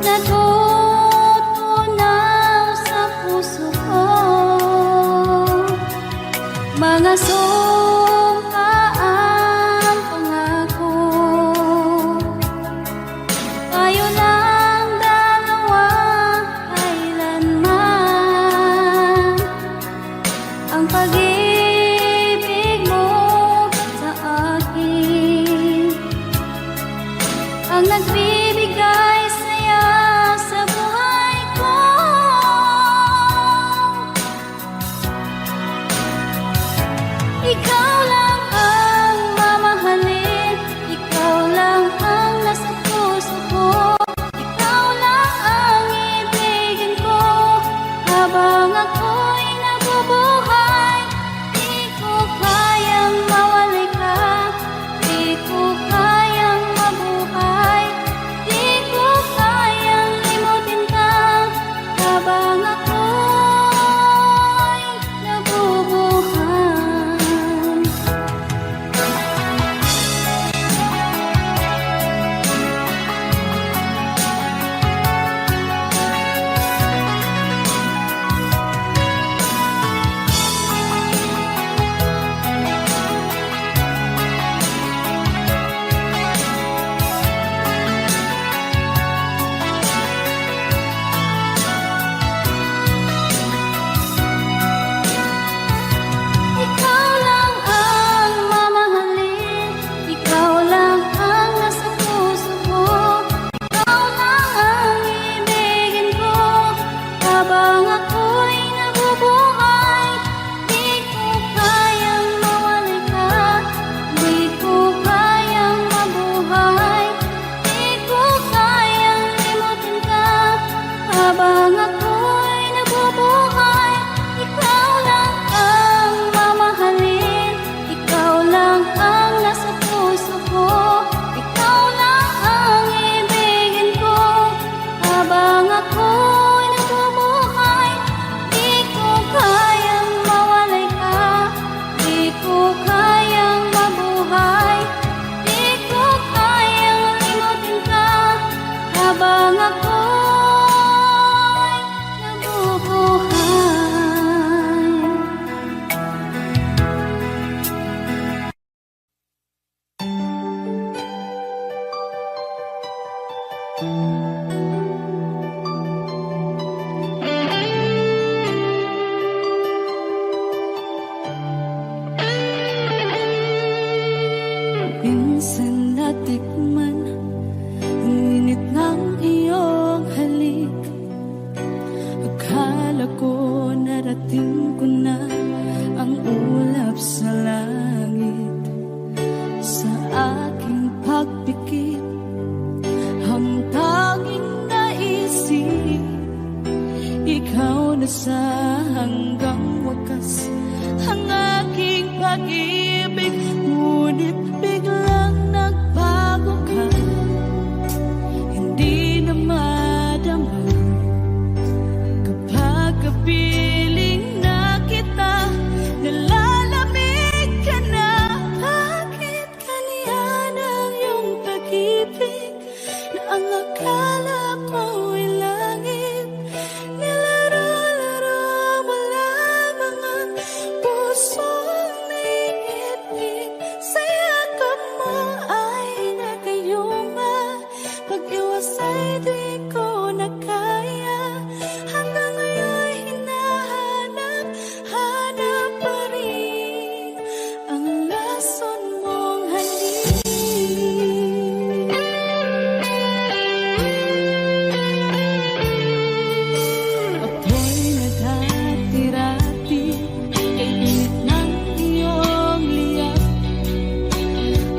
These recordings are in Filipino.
natutunaw sa puso ko. Mga sumpaang pangako, tayo lang dalawa kailanman. Ang pag-ibig mo sa akin ang nagbibigay saya sa buhay ko. Ikaw lang ang mamahalin, ikaw lang ang nasa puso ko, ikaw lang ang ibigin ko habang ako'y nabubuhay. Di ko kayang mawalay ka, di ko kayang mabuhay, di ko kayang limutin ka habang ako'y nabubuhay. Ikaw lang ang mamahalin, ikaw lang ang nasa puso ko, ikaw lang ang ibigin ko habang ako'y nabubuhay. Di ko kayang mawalay ka, di ko kayang mabuhay, di ko kayang limutin ka habang ako'y nabubuhay. Ikaw lang ang mamahalin, ikaw lang ang nasa puso ko, ikaw lang ang ibigin ko habang ako'y nabubuhay. Di ko kayang mawalay ka, di ko kayang mabuhay, di ko kayang limutin ka habang ako'y nabubuhay. Minsan natikman ang init ng iyong halik. Akala ko narating ko na ang ulap sa langit. Sa aking pagpikit, ang tanging naisip, ikaw na sa hanggang wakas ang aking pag-ibig. Ngunit biglang nagbago ka, hindi na madama kapag kapiling na kita. Nalalamig ka na, bakit ganyan ang iyong pag-ibig na ang akala ko'y langit? Nilaro-laro mo lamang ang pusong naiibig. Sa yakap mo ay nagayuma, pag-iwas ay di ko na kaya. Hanggang ngayon hinahanap, hanap pa rin ang lason mong halik. Ako'y naghati-rati kay init ng iyong liyak.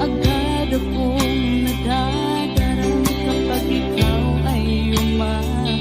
Agad akong nadadarang kapag ikaw ay umalis.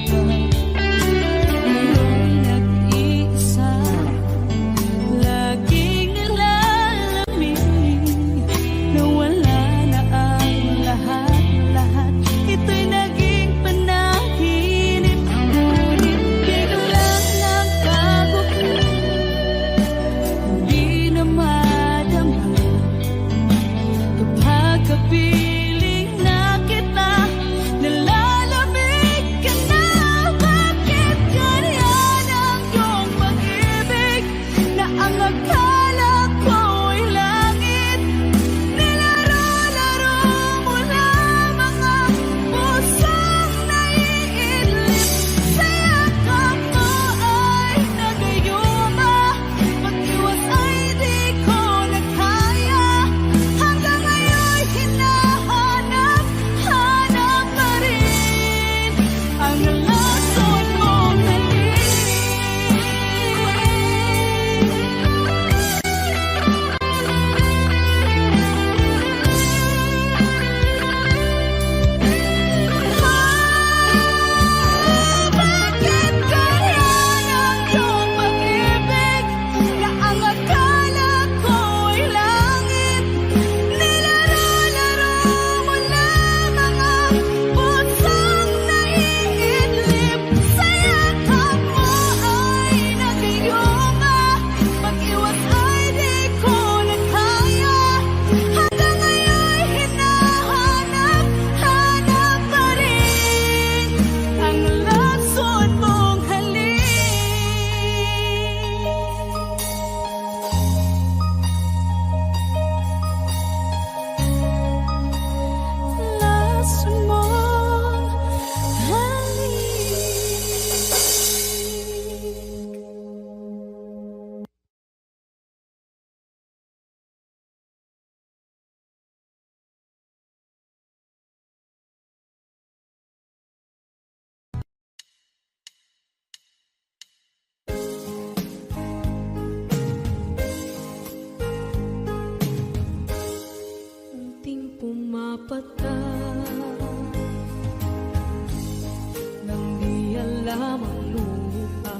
lamang lupa.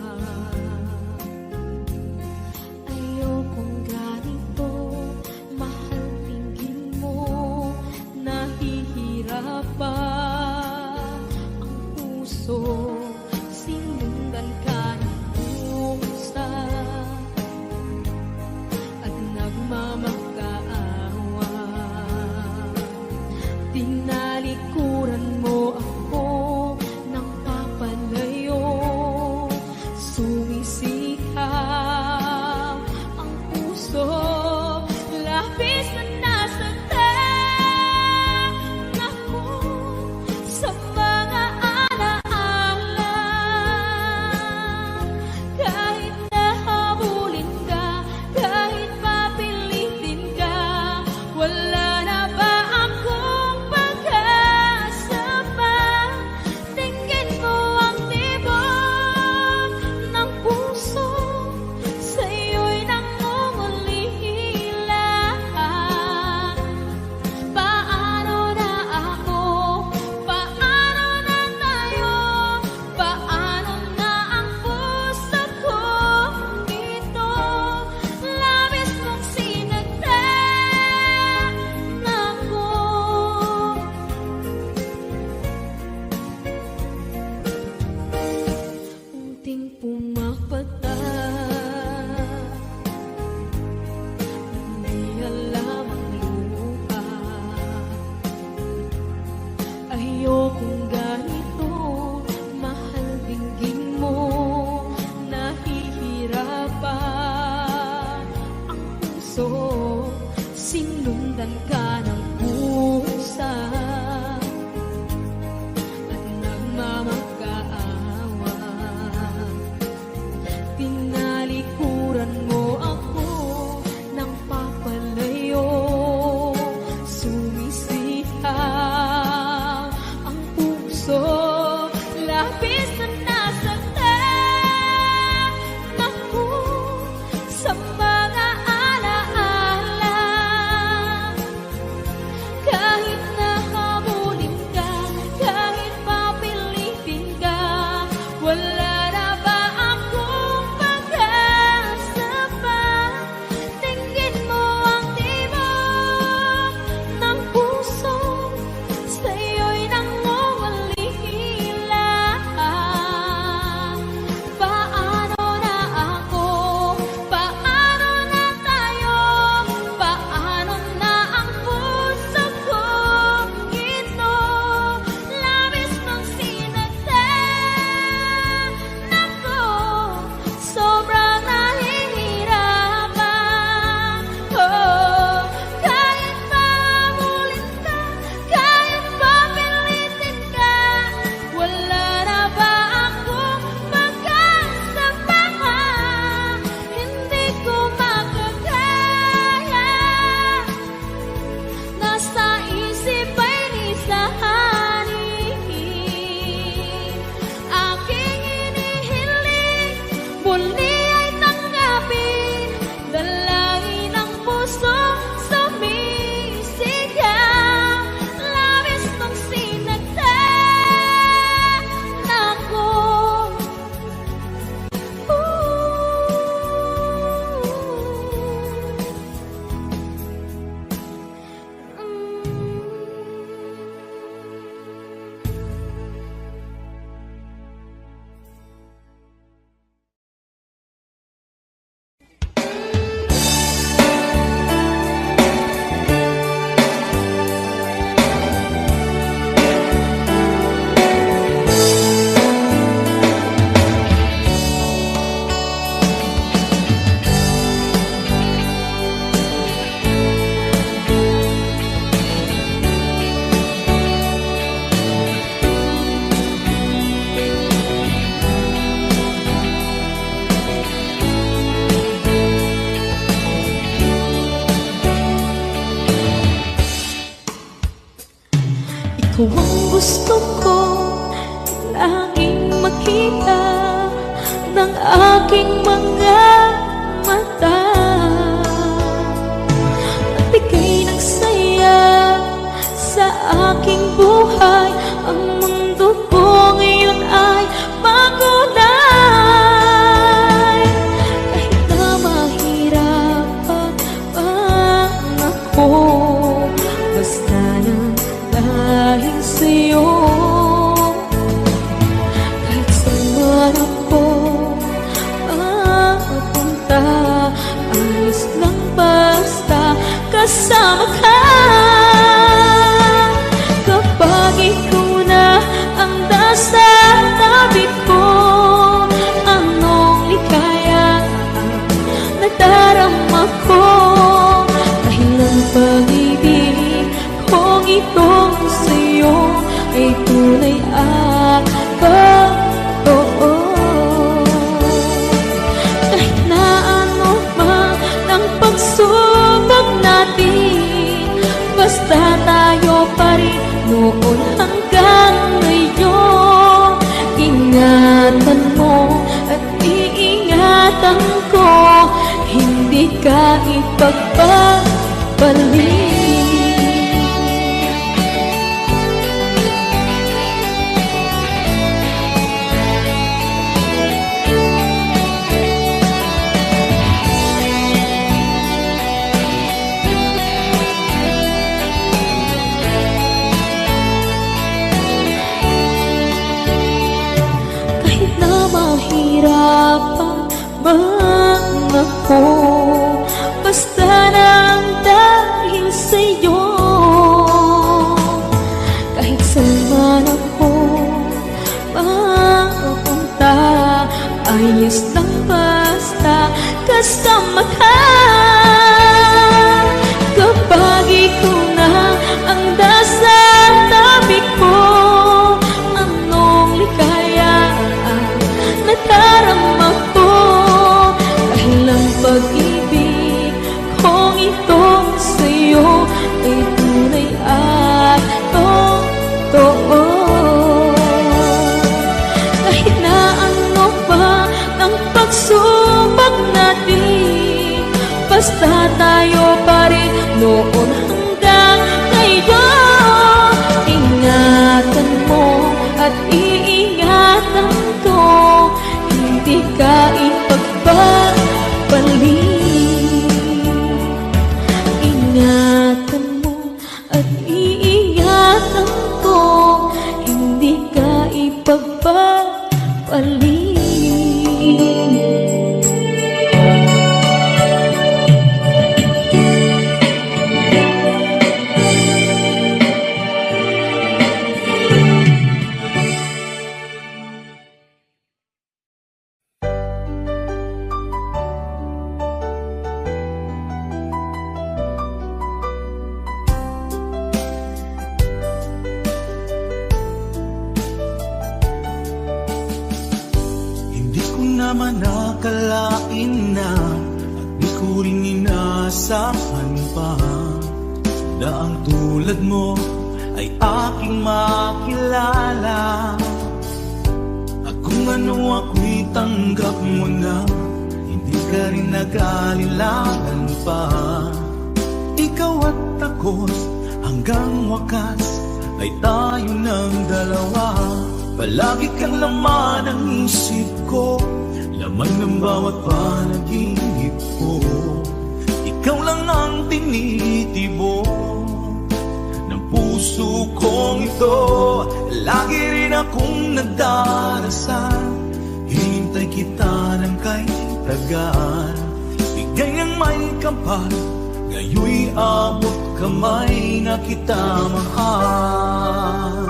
Ayokong ganito, mahal, tingin mo, nahihirapan ang puso, sinundan ka ng pusa at nagmamakaawa. Tinalikuran mo ako ng papalayo, sumisikap ang puso, labis na nasaktan ako sa mga alaala. Kahit nahabulin ka, kahit papilitin ka, wala na ba akong pag-asa pa? Tingin mo ang tibok ng puso, sa'yo'y nangungulila. Paano na ako? Paano na tayo? Paano na ang puso ko ito? Labis mong sinagtan ako. Unting pumapata, hindi alam ang lupa. Ayokong ganito, mahal, dinggin mo, nahihirapan ang puso, sinundan ka ng pusa at nagmamakaawa. Tinalikuran mo ako ng papalayo, sumisihaw ang puso, labis na nasaktan ako sa mga alaala. Kahit nahabulin ka, kahit papilitin ka, wala na ba akong pag-asa pa? Tingin mo ang tibok ng puso, sa'yo'y nangungulila. Paano na ako? Paano na tayo? Paano na ang puso ko ito? Labis mong sinagtan ako, sobrang nahihirapan. Oh, kahit mahabulin ka, kahit papilitin ka, wala na ba akong pag-asa pa? Hindi ko makakaya, nasa isip ay lisanin. Aking hinihiling, muli ay tanggapin, dalangin ng puso, sumisigaw, labis mong sinagtan ako. Ikaw ang gusto ko laging makita ng aking mga mata. Magbigay ng saya sa aking buhay. Ang mundo ko ngayon ay bago kasama ka. Kapag ikaw na ang nasa tabi ko, anong likaya nadarama ko. Dahil ang pag-ibig kong itong sa'yo ay tunay at totoo. Kahit na ano man ang pagsubok natin, basta tayo pa rin noon hanggang ngayon. Ingatan mo at iingatan ko, hindi ka ipagpapalit. Mahirapan man ako, basta nang dahil sa'yo. Kahit saan man ako mapunta, ayos lang basta kasama ka. Kapag ikaw na ang nasa tabi ko, anong likaya nadarama ko. Dahil ang pag-ibig kong itong sa'yo ay tunay at totoo. Kahit na ano pa ang pagsubok natin, basta tayo pa rin noon hanggang ngayon. Ingatan mo at iingatan ko, hindi ka ipagpapalit. Ingatan mo at iingatan ko, hindi ka ipagpapalit. naman akalain na at di ko rin inaasahan pa na ang tulad mo ay aking makilala. At kung ano ako'y tanggap mo na, hindi ka rin nag-alilangan pa. Ikaw at ako hanggang wakas ay tayo ng dalawa. Palagi kang laman ng isip ko, laman ng bawat panaginip ko. Ikaw lang ang tinitibok ng puso kong ito. Lagi rin akong nagdarasal, hinintay kita ng kay tagal. Bigay ng may kapal, ngayon'y abot kamay na kita mahal.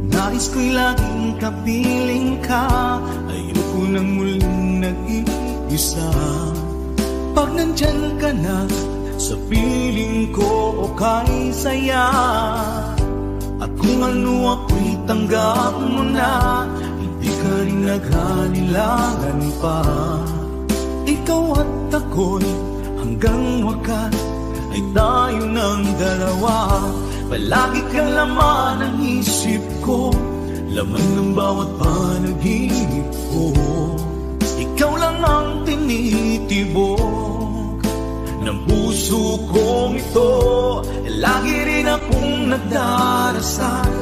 Nais ko'y laging kapiling ka, ayoko nang muling nag-iisa. Pag nandyan ka na, sa piling ko okay saya. At kung ano ako'y tanggap mo na, hindi ka rin naghalilangan pa. Ikaw at ako'y hanggang wakas ay tayo ng dalawa. Palagi kang laman ng isip ko, laman ng bawat panaginip ko. Ikaw lang ang tinitibok ng puso kong ito. Lagi rin akong nagdarasal,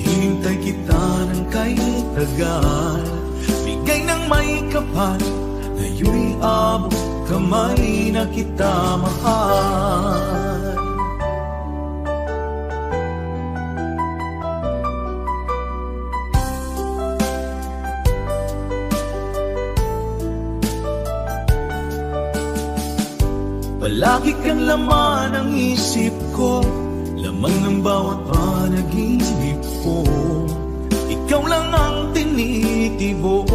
hinintay kita ng kay tagal. Bigay ng may kapal, ngayon'y abot kamay na kita mahal. Palagi kang laman ng isip ko, laman ng bawat panaginip ko. Ikaw lang ang tinitibo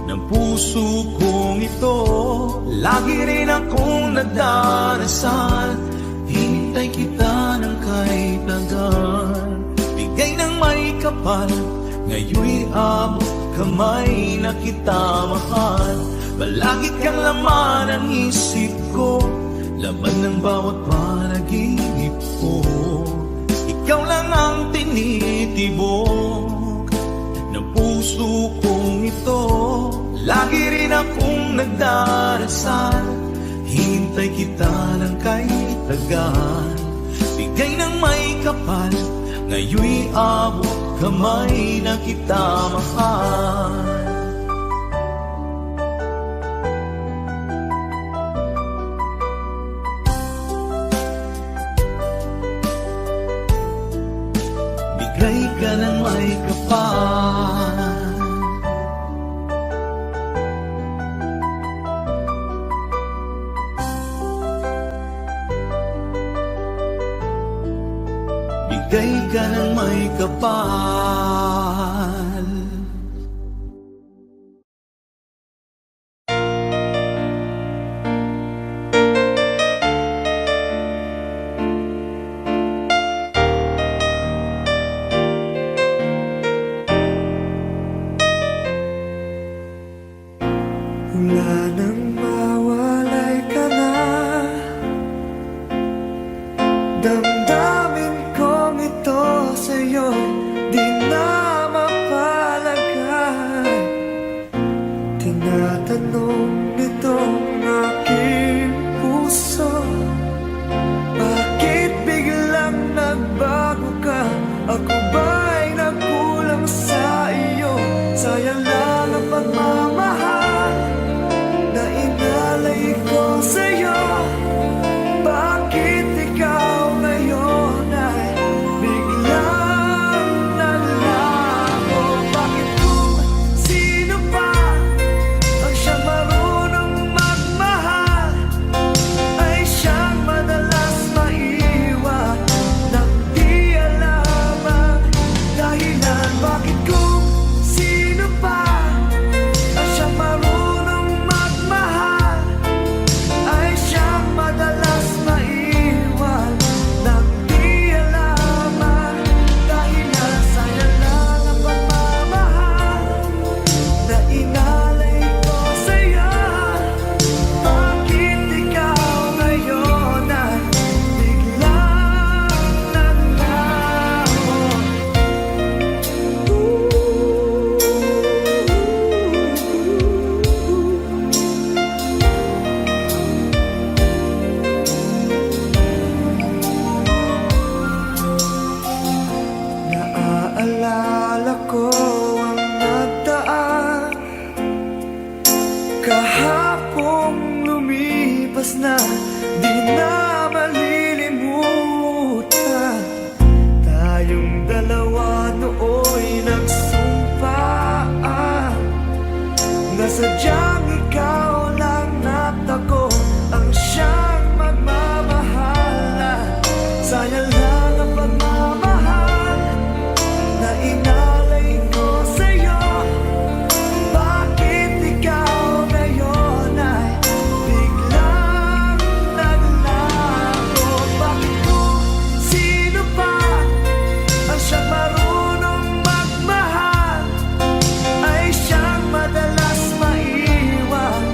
ng puso kong ito. Lagi rin akong nagdarasal, hinintay kita ng kahit tagal. Bigay ng may kapal, ngayon'y abot kamay na kita mahal. Palagi kang laman ng isip ko, laman ng bawat panaginip ko. Ikaw lang ang tinitibok ng puso kong ito. Lagi rin akong nagdarasal, hintay kita ng kahit tagal. Bigay ng may kapal, ngayon'y abot kamay na kita mahal. Bigay ka ng may kapal, bigay ka ng may kapal. Wala nang mawalay ka na, damdamin kong ito sa'yo di na mapalagay. Tinatanong nitong aking puso, bakit biglang nagbago ka? Ako ba'y nagkulang sa iyo? Sayang lang ang pagmamahal na inalay ko sa'yo. Bakit ikaw ngayon ay biglang nalago? Bakit kung sino pa ang siyang marunong magmahal ay siyang madalas maiwan nang di alam ang dahilan? Bakit kung sino pa ang siyang marunong magmahal ay siyang madalas maiwan nang di alam ang dahilan? Sayang lang ang pagmamahal na inalay ko sa'yo. Bakit ikaw ngayon ay biglang naglaho? Naaalala ko ang nagdaan, kahapong lumipas na, di na malilimutan. Tayong dalawa nooy nagsumpaan na sadyang ikaw lang natako ang siyang magmamahalan. Sayang lang ang pagmamahal na inalay ko sa'yo. Bakit ikaw ngayon ay biglang naglago? Bakit kung sino pa ang siyang marunong magmahal ay siyang madalas maiwan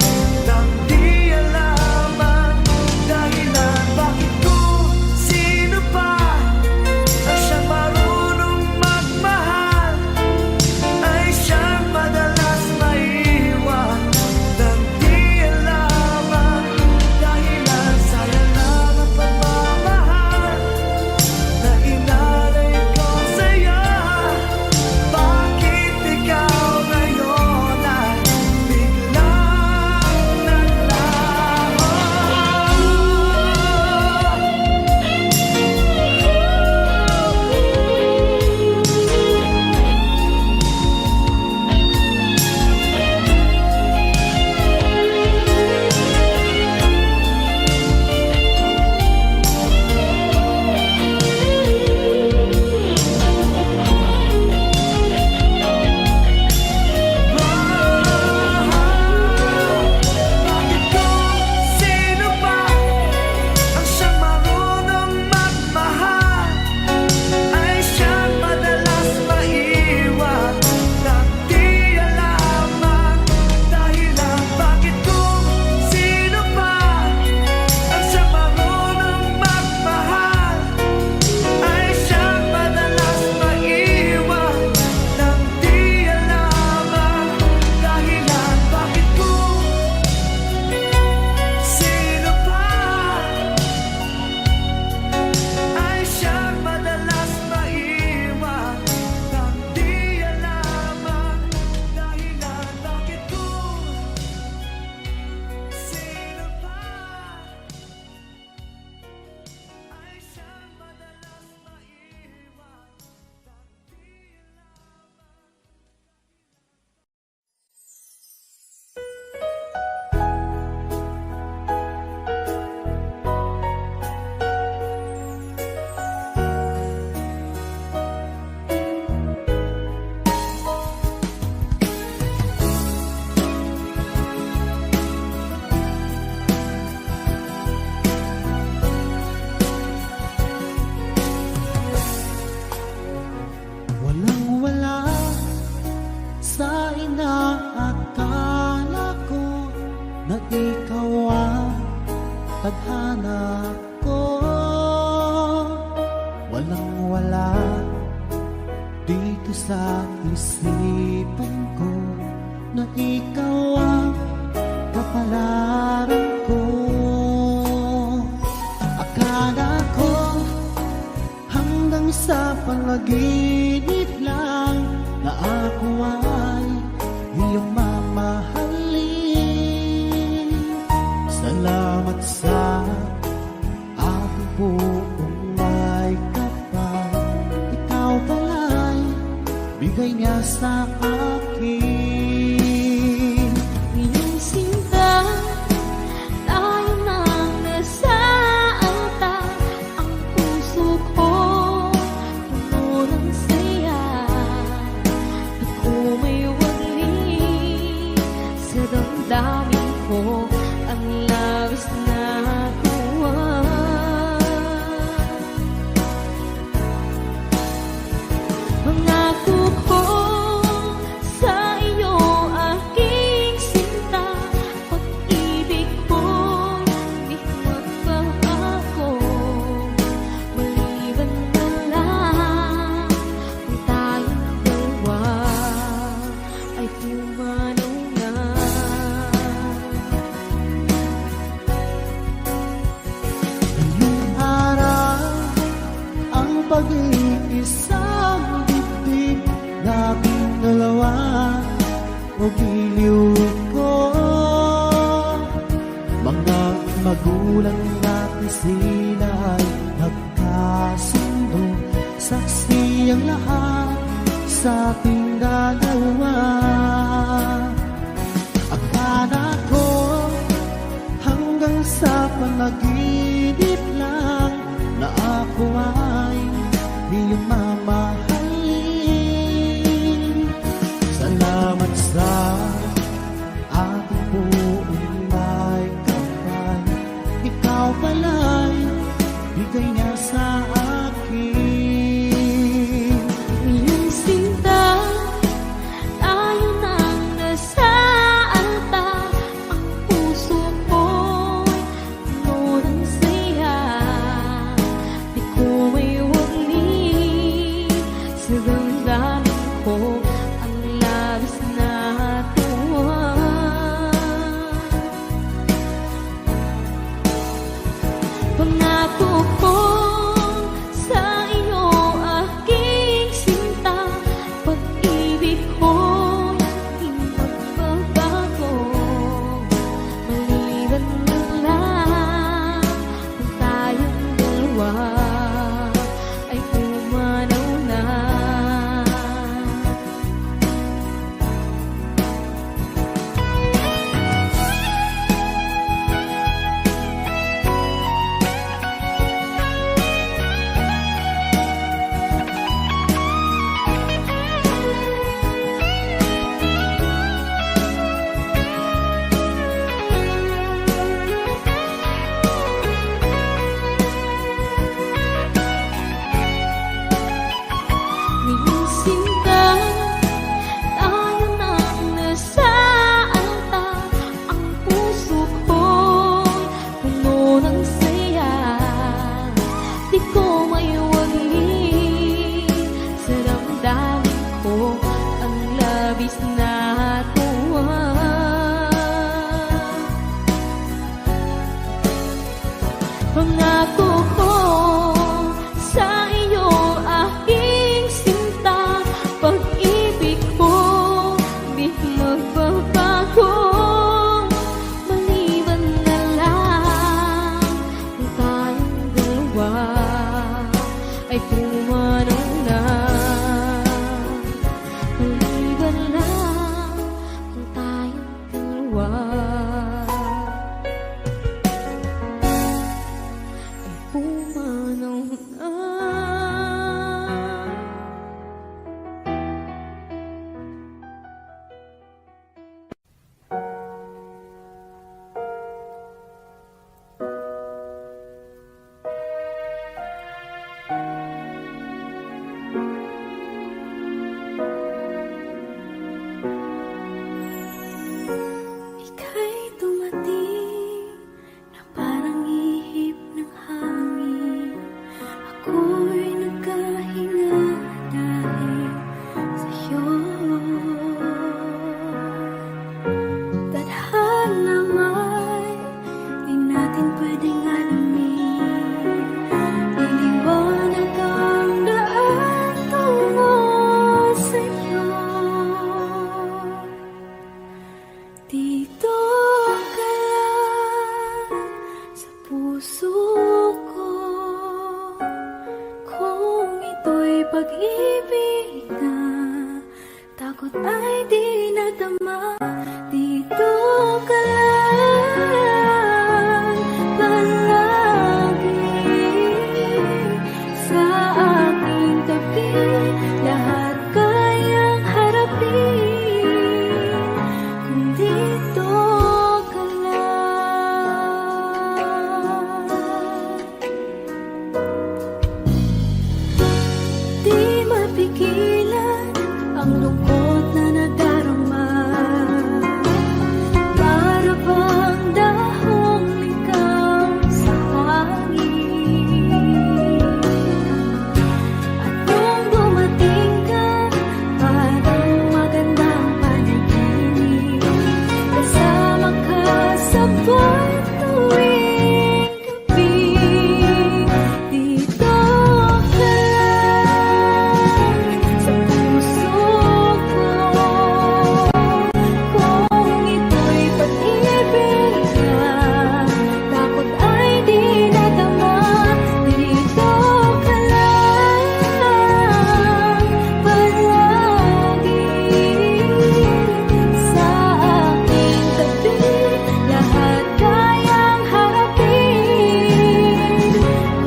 panaginip lang na ako ay iyong mamahalin. Salamat sa aking buong may kapal. Ikaw pala'y bigay niya sa akin. Iyong sinta, tayo nang nasa altar. Ang puso ko, puno ng saya. Di ko may wagli sa damdamin ko. Ang labis na tuwa. Pangako ko sa iyo, aking sinta. Pag-ibig ko'y di magbabago. Maliban na lang kung tayong dalawa ay pumanaw na. Ngayong araw, ang pag-iisang dibdib nating dalawa o giliw ko. Mga magulang natin sila ay nagkasundo. Saksi ang lahat sa ating dalawa. Akala ko hanggang sa panaginip lang na ako ay iyong mamahalin. Salamat sa ating buong may kapal. Ikaw pala'y bigay niya sa akin. Iyong sinta, tayo nang nasa altar. Ang puso ko'y puno ng saya. Di ko may wagli sa damdamin ko. Ang labis na tuwa. Pangako ko sa iyo, aking sinta. Pag-ibig ko'y di magbabago. Maliban na lang kung tayong dalawa ay pumanaw na. Iyong sinta, tayo nang nasa altar. Ang puso ko'y puno ng saya. Di ko may wagli sa damdamin ko. Ang labis na tuwa. Pangako ko sa iyo, aking sinta. Pag-ibig ko di magbabago. Maliban na lang kung tayong dalawa ay pumanaw na. Maliban lang kung tayong dalawa ay pumanaw dito ka lang. Di mapigilan ang lungkot na nadarama. Para bang dahong likaw sa hangin. At nung dumating ka, parang magandang panaginip. Kasama ka sa buwan tuwing gabi. Dito ka lang sa puso ko. Kung ito'y pag-ibig na, takot ay di nadama. Dito ka lang palagi sa aking tabi. Lahat kayang harapin.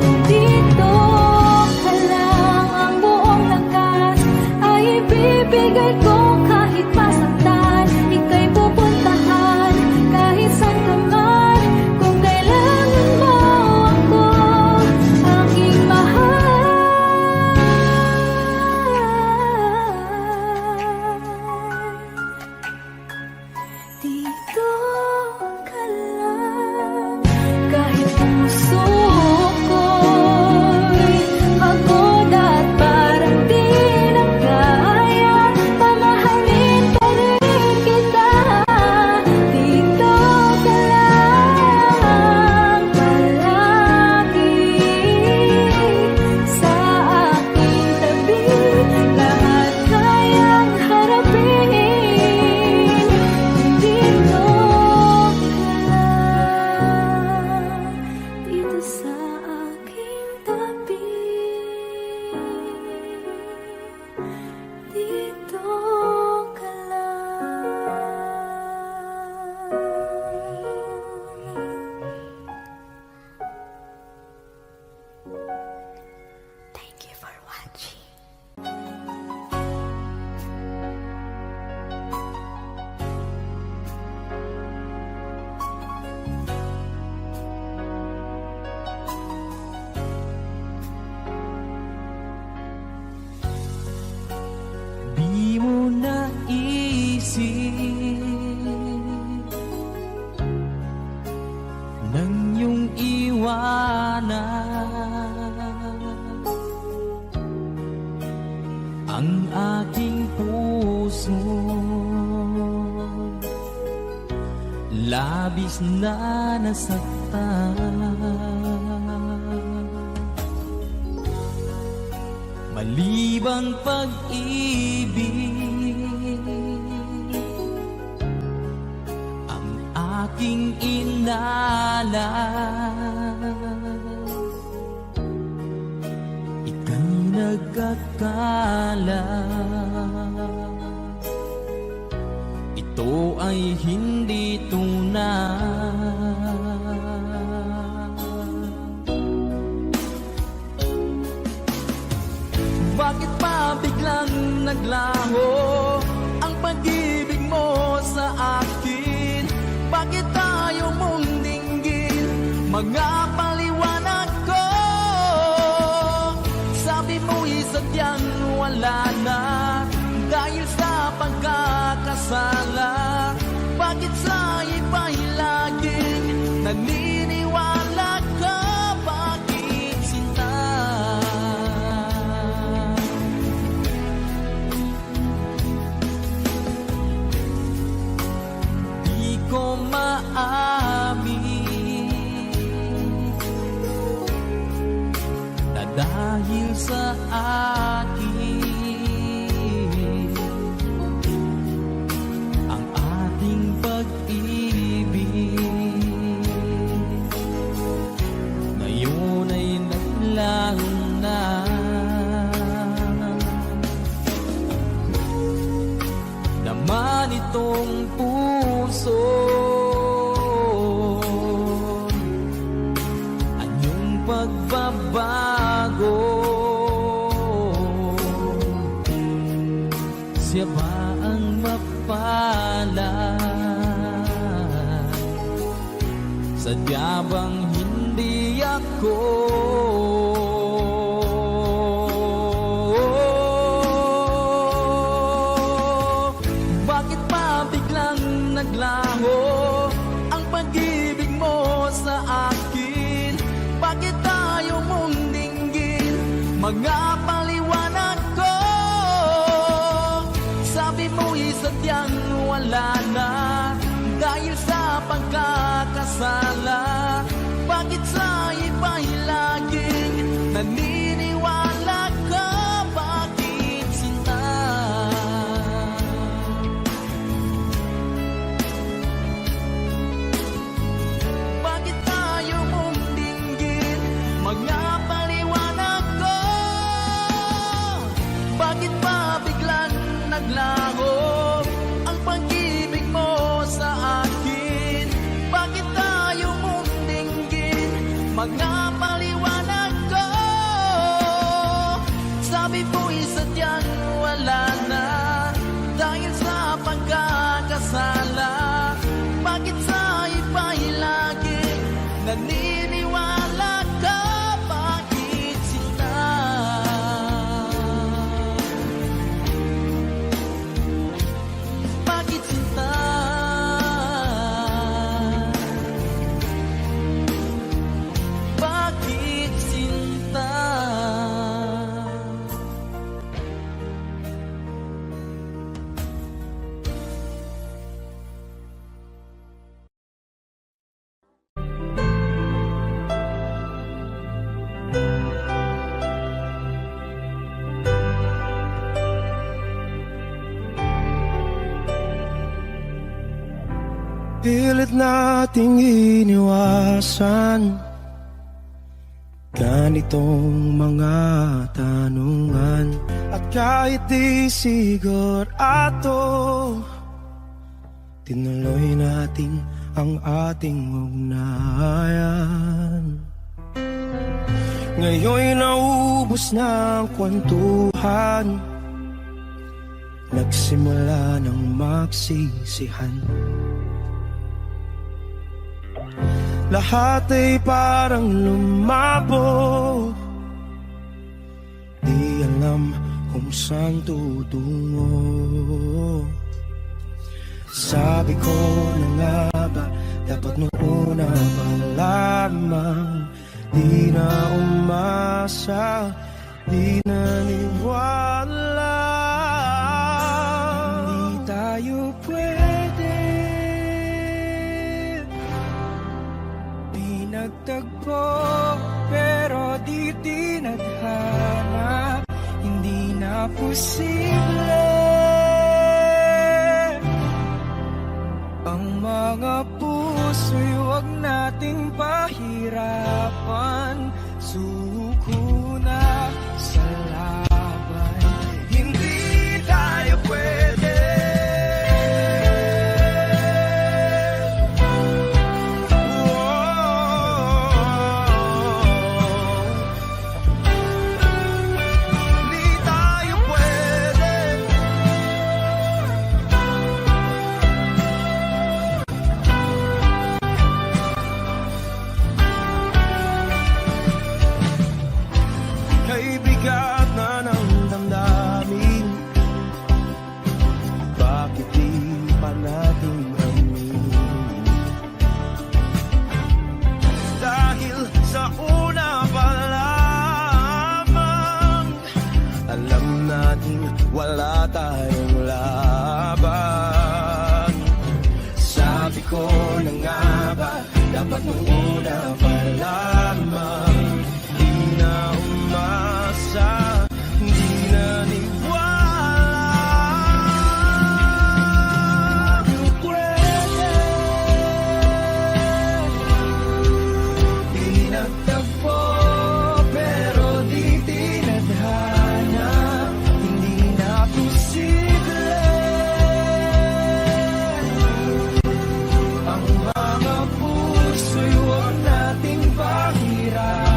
Kung dito ka lang, ang buong lakas ay ibibigay ko. Kahit masaktan, ika'y pupuntahan. Kahit saan ka man, kung kailangan mo ako, aking mahal. Dito ka lang. Kahit puso ko'y pagod at parang di na kaya, mamahalin pa rin kita. Dito ka lang palagi sa aking tabi. Lahat kayang harapin. Dito ka lang, dito sa aking tabi. Dito ka lang. Thank you for watching. Di mo naisip nang iyong iwanan ang aking puso. Labis na nasaktan. Malibang pag-ibig ang aking inalan. Ika'y nagkakala ito ay hindi tunay. Bakit pa biglang naglaho ang pag-ibig mo sa akin? Bakit tayo mong dinggin mga paliwanag ko? Sabi mo'y sadyang wala na dahil sa pagkakasala. Bakit sa iba'y laging naniniwala ka? Bakit sinta? Di ko maamin na dahil sa akin ang ating pag-ibig ngayon ay naglaho na. Naman itong puso anyong pagbabago. Siya ba ang mapalad Sadya bang hindi ako Bakit pa biglang naglaho ang pag-ibig mo sa akin? Bakit tayo mong dinggin mga paliwanag ko? Sabi mo'y sadyang wala na dahil sa pagkakasala. Bakit sa iba'y laging naniniwala ka? Bakit sinta? Bakit tayo mong dinggin mga paliwanag ko? Bakit ba biglang naglaho ang pag-ibig mo sa akin? Bakit tayo mong dinggin mga paliwanag ko? Sabi mo'y sadyang wala na dahil sa pagkakasala. Bakit sa iba'y laging naniniwala ka? Bakit sinta? Bakit sinta? Bakit sinta? Pilit nating iniwasan ganitong mga tanungan. At kahit di sigurado, tinuloy natin ang ating ugnayan. Ngayon'y naubos na ang kwentuhan, nagsimula ng magsisihan. Lahat ay parang lumabo, di alam kung saan tutungo. Sabi ko na nga ba, dapat nung una pa lamang di na umasa, di naniwala. Hindi tayo pwede, di nagtagpo, pero di tinadhana. Hindi na posible ang mga puso'y huwag nating pahirapan. Suko na sa laban, hindi tayo pwede. Hindi tayo pwede. Kay bigat na ng damdamin, bakit di pa natin aminin? Dahil sa una pa lamang, alam natin wala tayong laban. Sabi ko na nga ba, dapat nung una pa lamang di na umasa, di naniwala. Pwede, di nagtagpo, pero di tinadhana. Hindi na posible ang mga puso'y huwag nating pahirapan.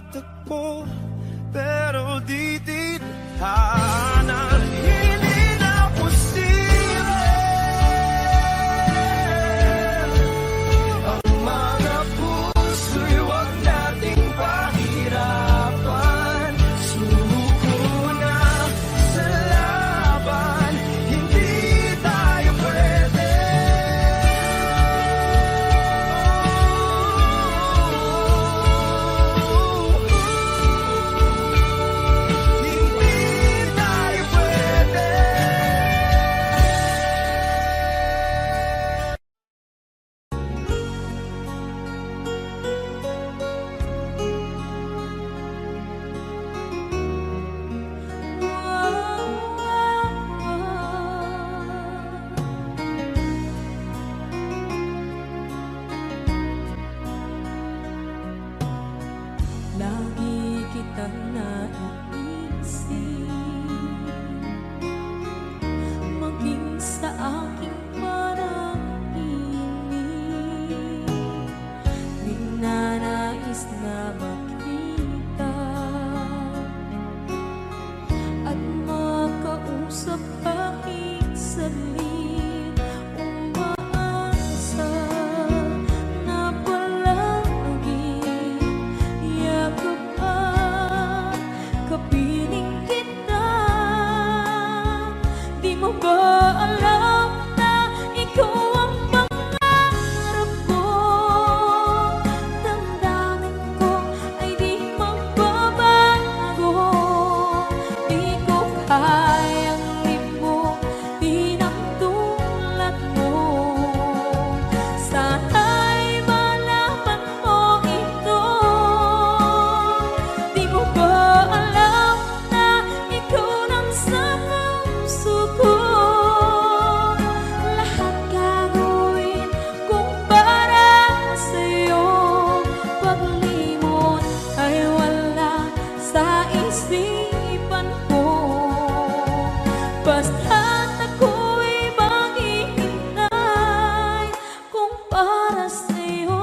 matakbo, pero di tithahanan. Hindi na posible ang mga puso'y huwag nating pahirapan. Sumuko na sa laban, hindi tayo pwede. Hindi tayo pwede. Lagi kitang naiisip, maging sa aking panaginip. Ninanais na makita at makausap kahit saglit. Umaasa na palagi yakap at kapiling kita. Di mo ba alam na ikaw ang pangarap ko? Damdamin ko ay di magbabago. Di ko kayang limutin ang tulad mo. Sana'y malaman mo ito. Di mo ba alam na ikaw nang sa puso ko? Lahat gagawin kung para sa'yo. Paglimot ay wala sa isipan ko. Basta't ako'y maghihintay kung para sa'yo.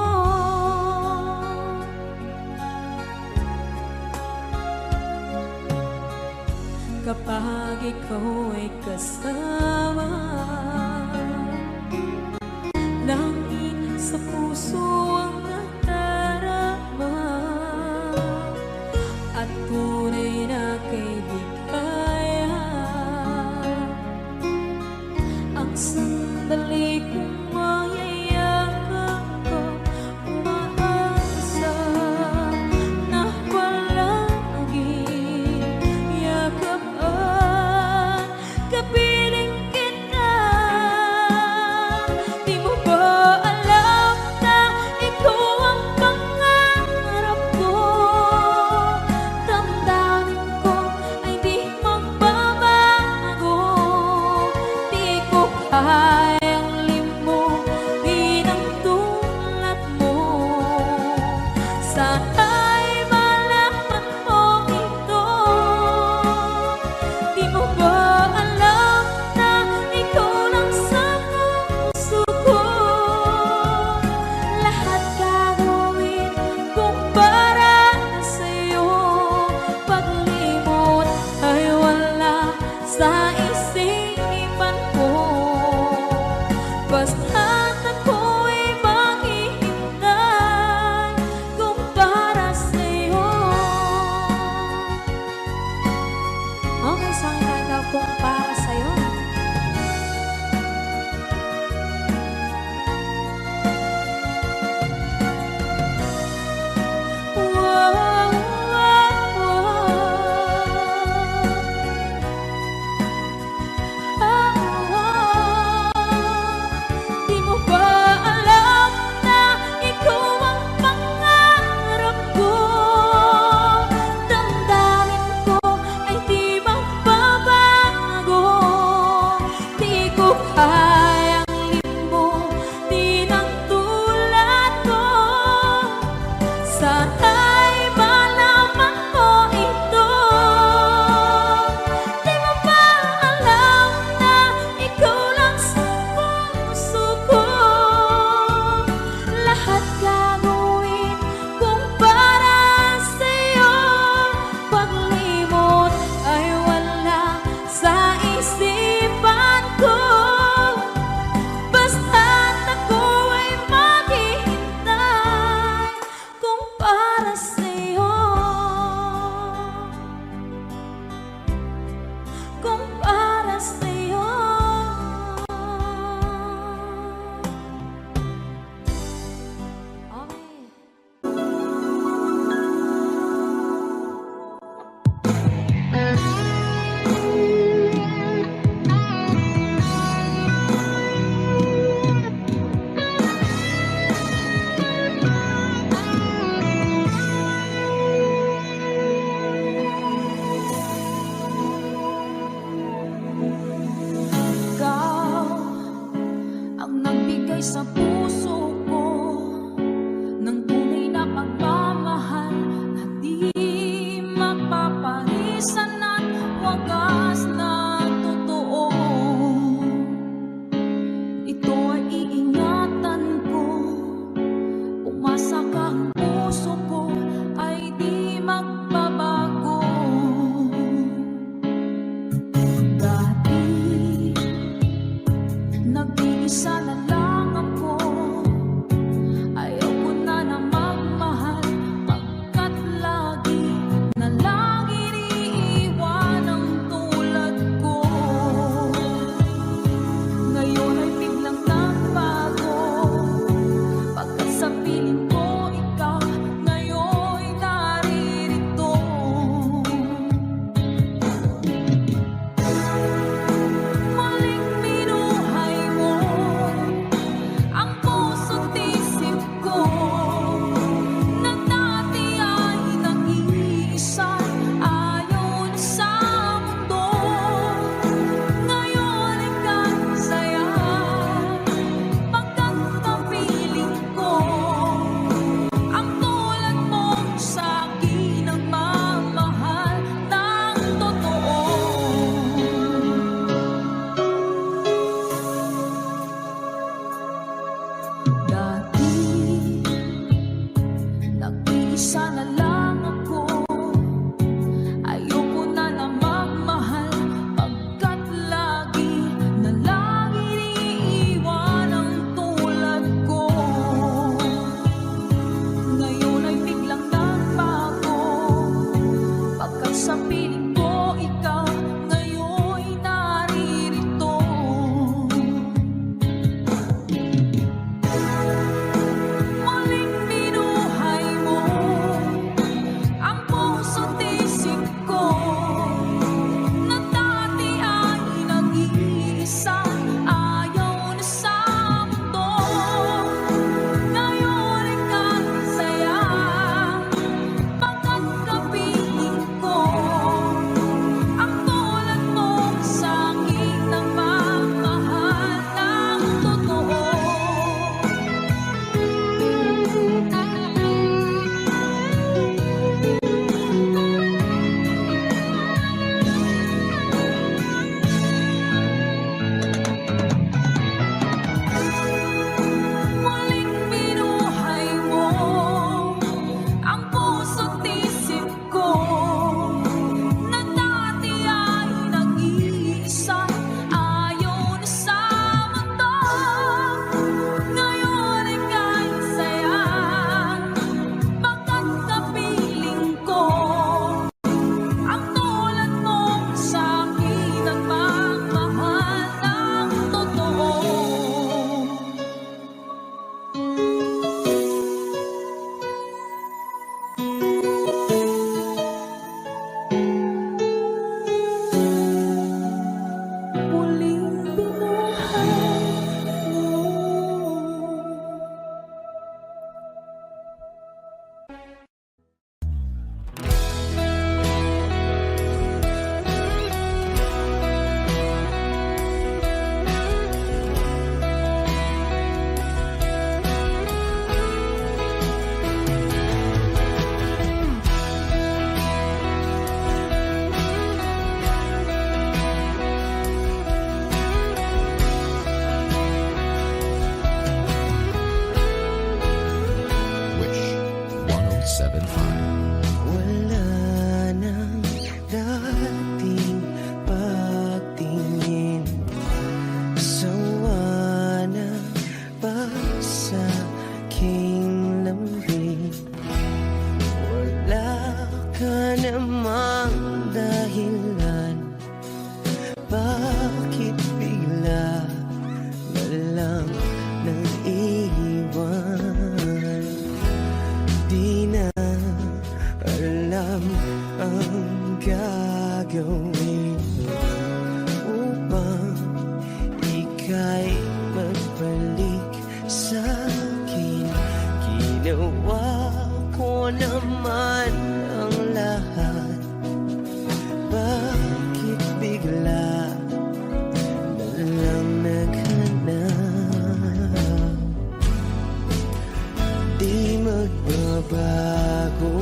Kapag ikaw ay kasama, langit sa puso ang nadarama, at tunay na kaibigan. Ang sandali kong mayayakap ko, umaasa na palagi yakap at kapiling kita. Di mo ba alam na ikaw ang pangarap ko? Damdamin ko ay di magbabago. Di ko kayang limutin ang tulad mo. Sana'y malaman mo ito. Di mo ba alam na ikaw lang sa puso ko? Lahat gagawin kung para sa'yo. Paglimot ay wala sa isipan ko. Basta't ako'y maghihintay kung para sa'yo. Okay, so ang kanta kung para sa'yo. Wow, wow, wow. Di mo ba alam na ikaw ang pangarap ko? Damdamin ko ay di magbabago. Di ko kayang limutin ang tulad ko. Sana'y malaman mo ito. Di mo ba alam na ikaw lang sa puso ko? Lahat gagawin kung para sa'yo. puso ko ay di magbabago. Dati, nag-iisa na lang ako. Ayaw ko na na magmahal, pagkat lagi na lang iniiwan ang tulad ko. Ngayon ay biglang nagbago, pagkat sa piling ko ikaw ngayon naririto. Muling binuhay mo ang puso't isip ko, na dati ay nag-iisa, ayaw na sa mundo. Ngayon ay kasaya, pagkat kapiling ko ang tulad mo sa akin ang mamahal ng totoo. Dati, nag-iisa na lang ako. Ayoko na na magmahal, pagkat lagi na lang iniiwan ang tulad ko. Ngayon ay biglang nagbago, pagkat sa piling ko ikaw ngayon naririto. Muling binuhay mo ang puso't isip ko, na dati ay nag-iisa, ayaw na sa mundo. Ngayon ay kasaya, pagkat kapiling ko ang tulad mo sa akin ang mamahal ng totoo. Muling binuhay mo ang puso't isip ko, na dati ay nag-iisa, ayaw na sa mundo. Ngayon ay kasaya, pagkat kapiling ko ang tulad mo sa akin ang magmahal ng totoo. Muling binuhay mo. Wish 1075. Wala nang dating pagtingin, sawa na ba sa aking lambing? Wala ka namang dahilan, bakit bigla na lang nag-iwan? Di na alam ang gagawin upang ika'y magbalik sa'kin. Ginawa ko naman ang lahat, bakit bigla na lang naghanap? Di magbabago,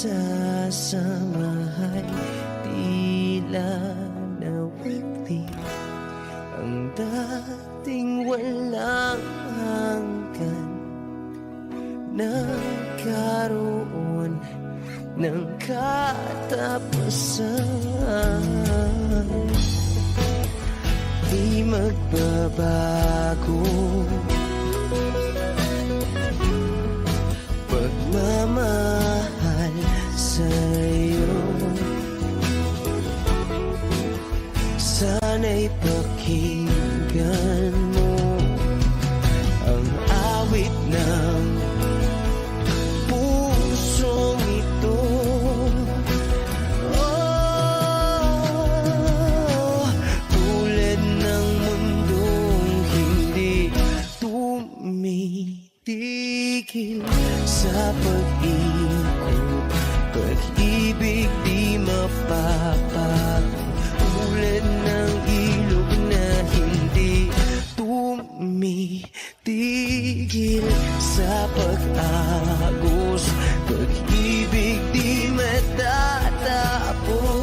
pagsasamahay tila nawagli ang dating walang hanggan. Nagkaroon ng katapusan. Di magbabago pagmamahal sa'yo. Sana'y pakinggan mo ang awit ng pusong ito. Oh, tulad ng mundong hindi tumitigil sa pag-ikot, pag-ibig di mapapago. Tulad ng ilog na hindi tumitigil sa pag-agos, pag-ibig di matatapos.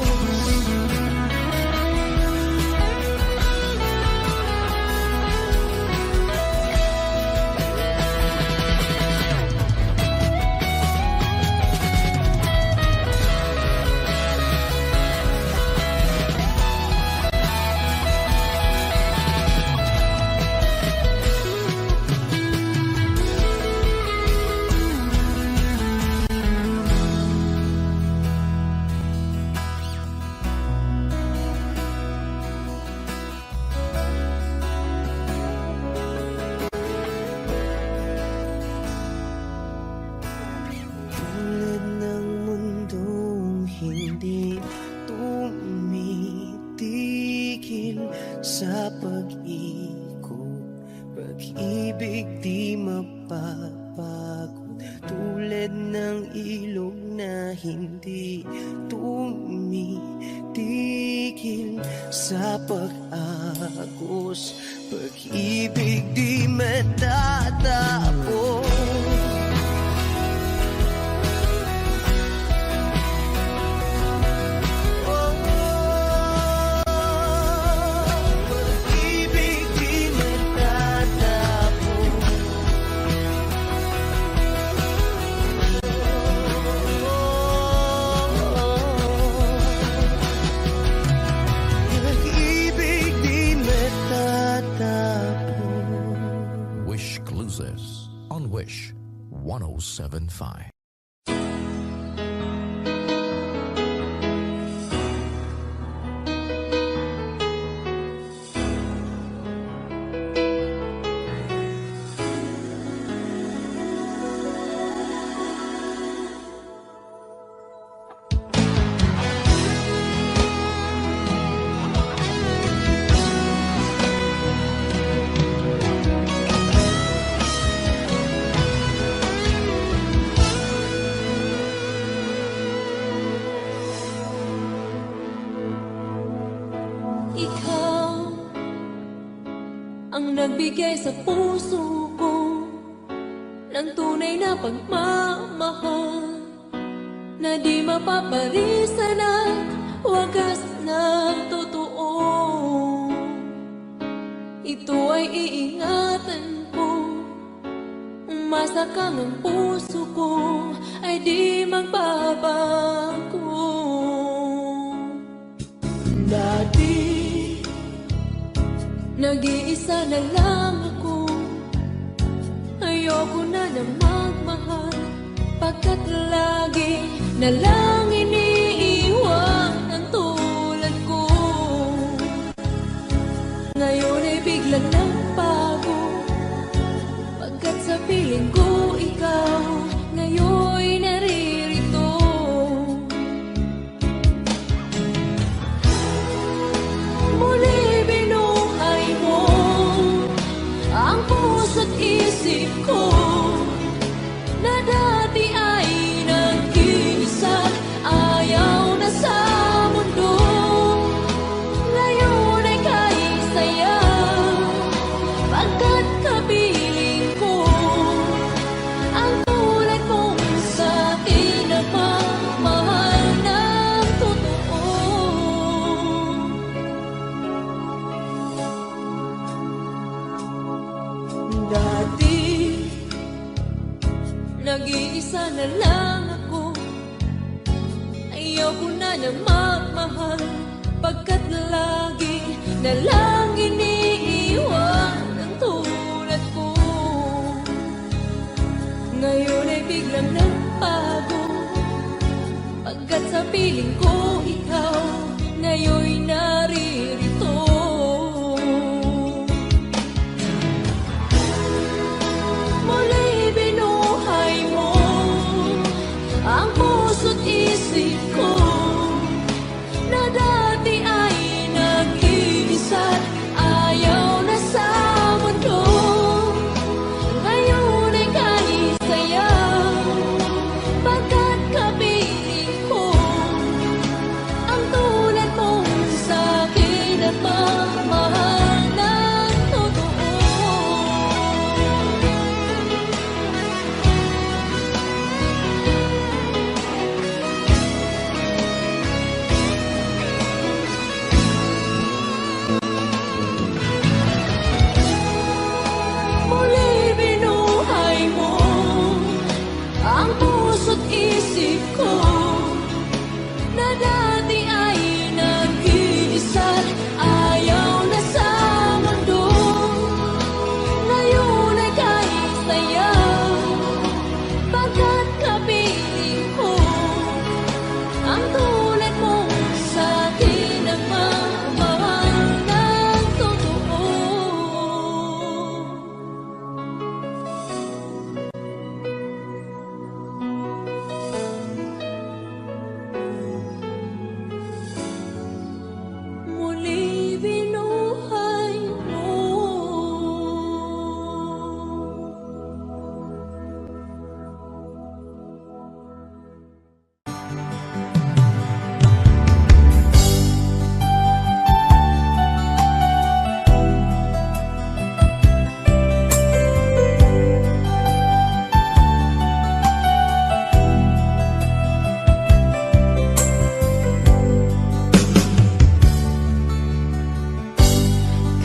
Tulad ng mundong hindi tumitigil sa pag-ikot, pag-ibig di mapapagod. Tulad ng ilog na hindi tumitigil sa pag-agos, pag-ibig di matatapos. Pag-ibig di matatapos. Pag-ibig di matatapos. Wish Cruises on Wish 1075. Ikaw ang nagbigay sa puso ko ng tunay na pagmamahal na di mapaparisan at wagas na totoo. Ito ay iingatan ko, umasa kang ang puso ko ay di magbabago. Dati nag-iisa na lang ako, ayoko na na magmahal, pagkat lagi na lang iniiwan ang tulad ko. Ngayon ay biglang nagbago, pagkat sa piling ko ikaw ngayon naririto. Muli binuhay mo ang puso't isip ko na dati ay nag-iisa Ayoko na niyang magmahal, pagkat lagi na lang iniiwan ang tulad ko. Ngayon ay biglang nagbago, pagkat sa piling ko ikaw ngayon'y naririto. Muli binuhay mo ang puso't isip ko, na dati ay nag-iisa't ayaw na sa mundo. Ngayon ay kahit sayaw, pagkat kapiling ko ang tulad mo sa'kin at magmahal ng totoo. Muli binuhay mo ang puso't isip ko, na dati ay nag-iisa't ayaw na sa mundo. Ngayon ay kahit sayaw, pagkat kapiling ko ang tulad mo sa'kin ang magmahal ng totoo. Muli binuhay mo.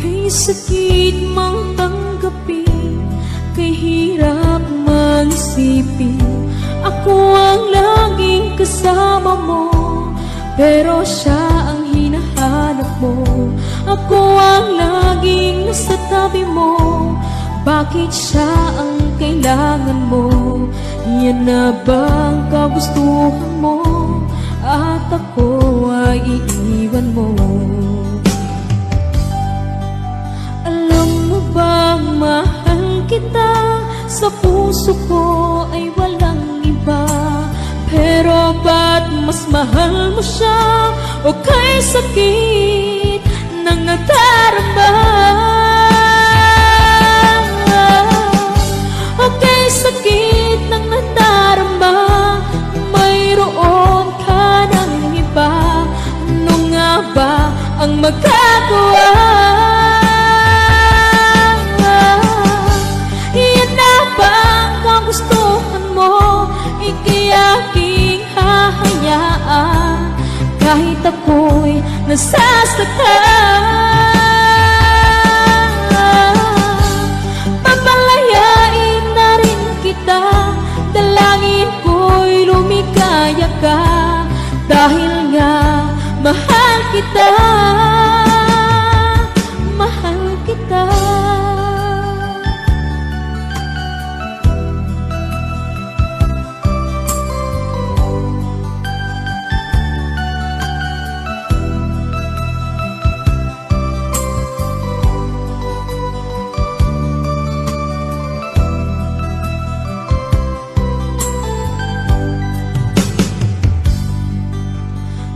Kay sakit mang tanggapin, kay hirap mag-isipin, ako ang laging kasama mo, pero siya ang hinahanap mo. Ako ang laging nasa tabi mo, bakit siya ang kailangan mo? Yan na bang kagustuhan mo, at ako ay iiwan mo? Alam mo bang mahal kita, sa puso ko ay walang iba, pero ba't mas mahal mo siya? O kay sakit ng nadarama, o kay sakit ng nadarama, mayroon ka ng iba. Ano nga ba ang magagawa? Yan na ba ang gustuhan mo? Ika'y aking hahayaan, kahit ako'y nasasaktan. Papalayain na rin kita, dalangin ko'y lumikaya ka, dahil nga mahal kita, mahal kita.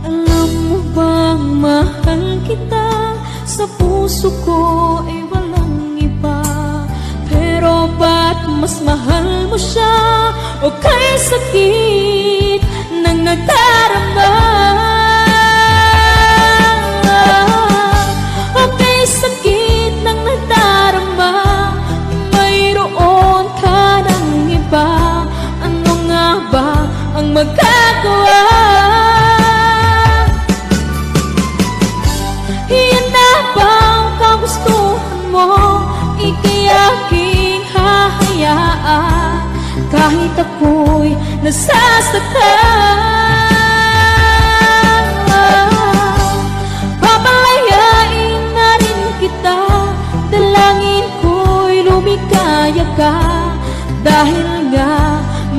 Alam mo bang mahal kita, sa puso ko ay walang iba, pero ba't mas mahal mo siya? O kay sakit ng nadarama, o kay sakit ng nadarama, mayroon ka ng iba. Ano nga ba ang magagawa? Yan na bang kagustuhan mo? Ika'y aking hahayaan, kahit ako'y nasasaktan.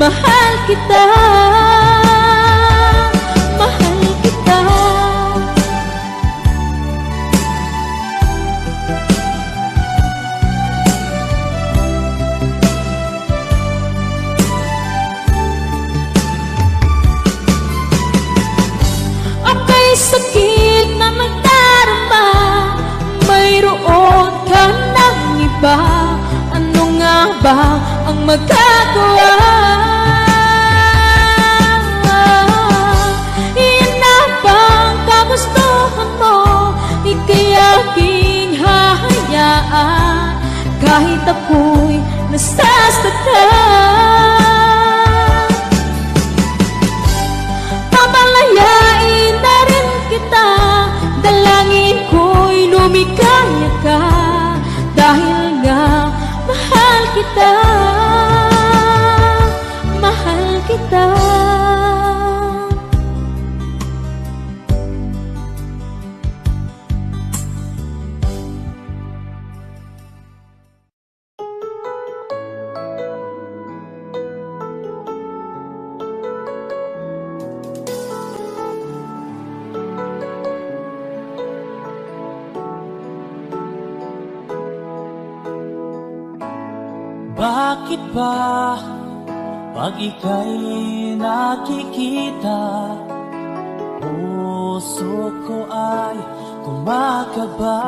mahal kita, mahal kita. Ako'y sakit na magdarama, mayroon ka ng iba. Ano nga ba ang magagawa? Iyan na bang kagustuhan mo? Ika'y aking hahayaan kahit ako'y nasasaktan. Pamalayain na rin kita, dalangin ko'y lumikaya ka, dahil nga mahal kita, mahal kita. Bakit ba pag ika'y nakikita, puso ko ay kumakaba?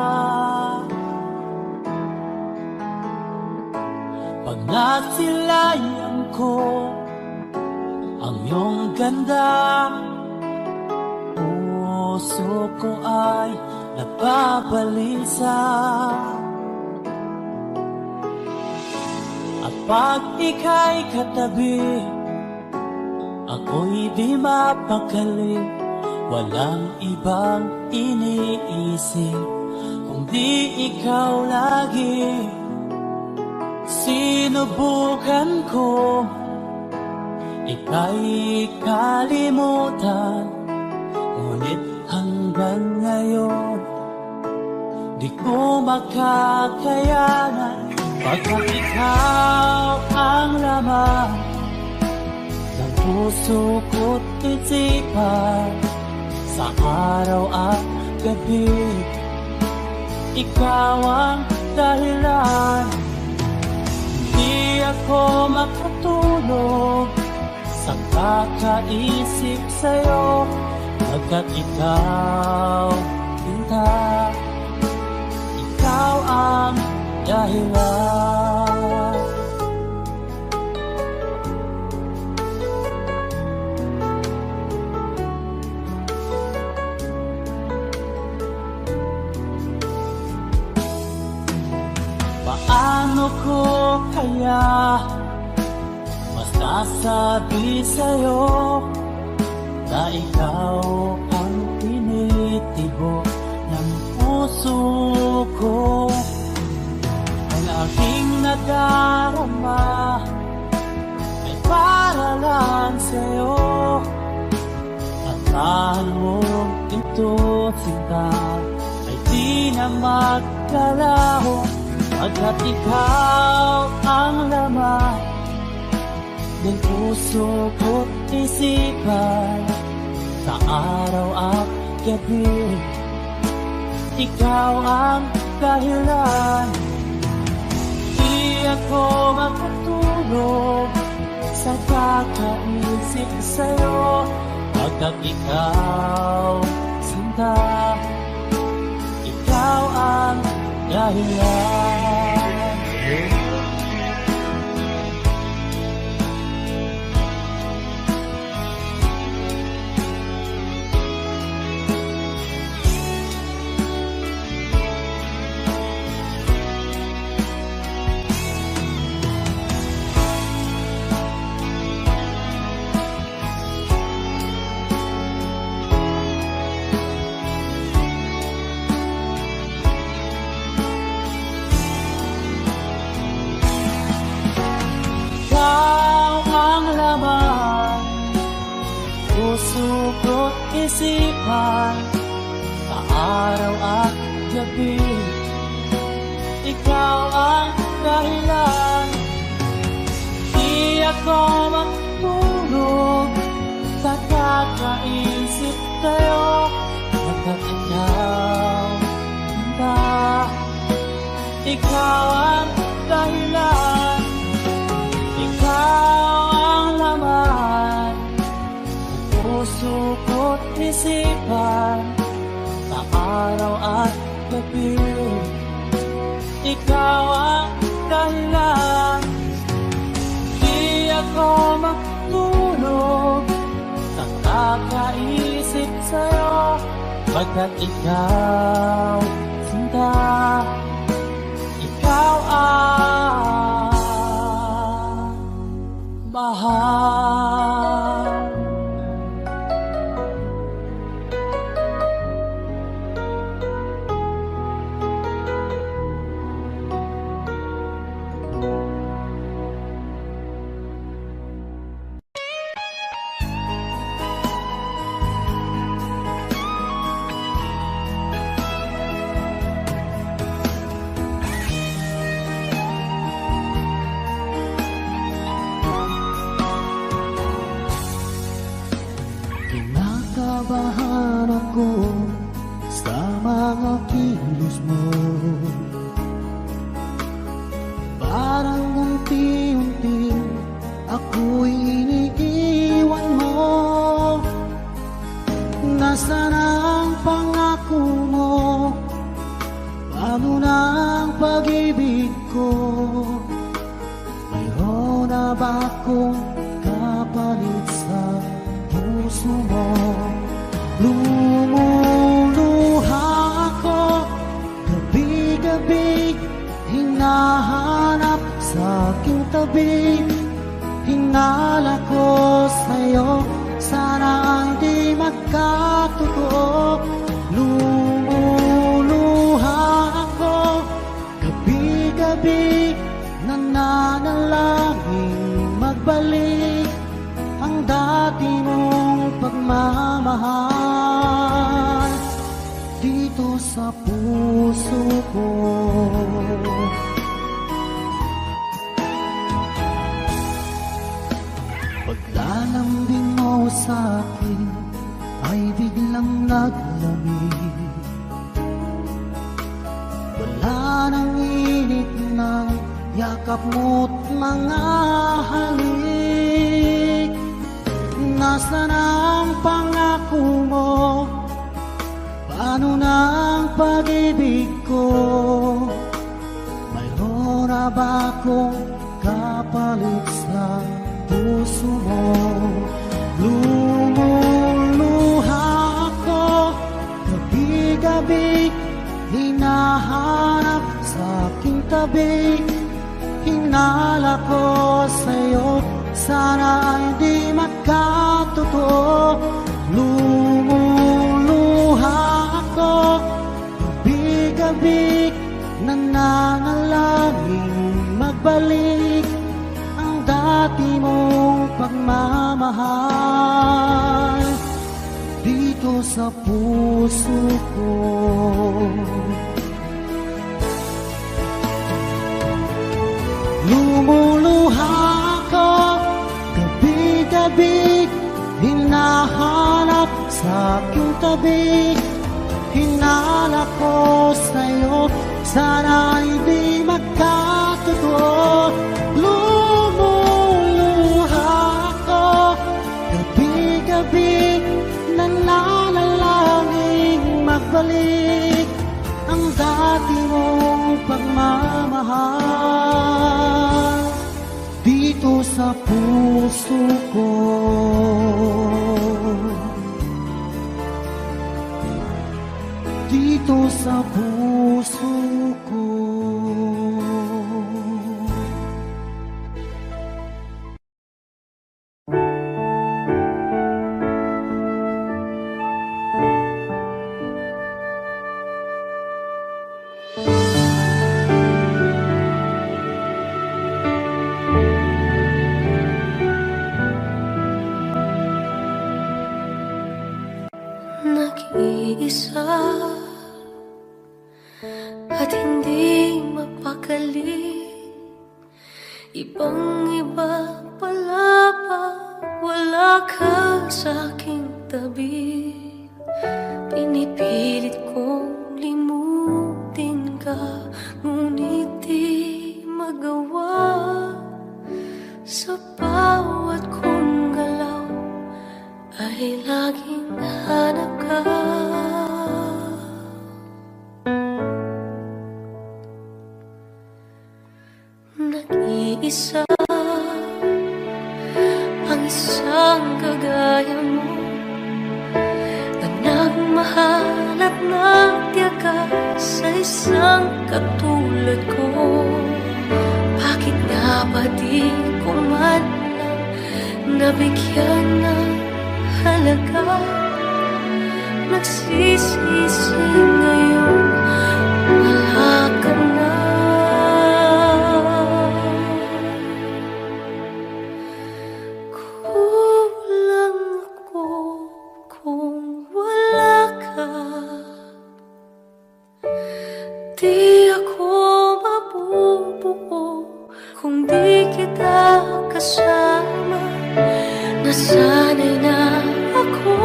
Pag nasilayan ko ang iyong ganda, puso ko ay nababalisa. Pag ika'y katabi, ako'y di mapakali. Walang ibang iniisip kundi ikaw lagi. Sinubukan ko ika'y kalimutan, ngunit hanggang ngayon di ko makakayanan. Pagkat ikaw ang laman ng puso ko't isipan, sa araw at gabi, ikaw ang dahilan. Hindi ako makatulog sa kakaisip sa'yo, pagkat ikaw, kita, ikaw ang dahilan. Paano ko kaya masasabi sa'yo na ikaw ang tinitibok ng puso ko? Ang aking nadarama ay para lang sa'yo. Asahan mo ito, sinta, ay di na magkalaho, pagkat ikaw ang laman ng puso ko't isipan, sa araw at gabi, ikaw ang dahilan. Di ako makatulog sa kakaisip sa'yo, pagkat ikaw, sinta, ikaw ang dahilan. Puso ko't isipan, sa araw at gabi, ikaw ang dahilan. Di ako nag-iisip sa'yo Pagkat ikaw, ba? Ikaw ang dahilan, ikaw ang laman ng puso ko't isipan sa araw at gabi. Ikaw ang dahilan, di ako matulog nang kakaisip sa'yo. Pagkat ikaw, sinta, ikaw ang mahal. Kinakabahan ako sa mga kilos mo. Parang unti-unti ako'y iniiwan mo. Nasaan ang pangako mo? Paano na ang pag-ibig ko? Mayroon na ba akong kapalit sa puso mo? Lumuluha ako gabi-gabi, hinahanap sa aking tabi. Hinala ko sa'yo, sana hindi magkatotoo. Lumuluha ako gabi-gabi, nananalangin magbalik ang dati mong pagmamahal dito sa puso ko. Paglalambing mo sa akin ay biglang naglamig. Wala nang init ng yakap mo't mga halik. Nasaan ang pangako mo? Paano na ang pag-ibig ko? Mayroon na ba akong kapalit sa puso mo? Lumuluha ako gabi-gabi, hinahanap sa aking tabi. Hinala ko sa'yo, sana hindi magkatotoo. Lumuluha ako gabi-gabi, nananalangin magbalik ang dati mong pagmamahal dito sa puso ko. Lumuluha ako gabi-gabi, hinahanap sa aking tabi. Hinala ko sa'yo, sana hindi magkatotoo. Lumuluha ako gabi-gabi, nananalangin magbalik ang dati mong pagmamahal dito sa puso ko. Dito sa puso ko. Nag-iisa at hindi mapakali, ibang iba pala pa, wala ka sa aking tabi. Pinipilit kong limutin ka, ngunit di magawa. Sa bawat kong galaw ay laging hanap ka. Nag-iisa ang isang kagaya mo, na nagmahal at nagtiyaga sa isang katulad ko. Bakit nga ba di ko man lang nabigyan ng halaga? Nagsisisi ngayon, wala ka na. Kulang ako kung wala ka. Di ako mabubuo kung di kita kasama. Nasanay na ako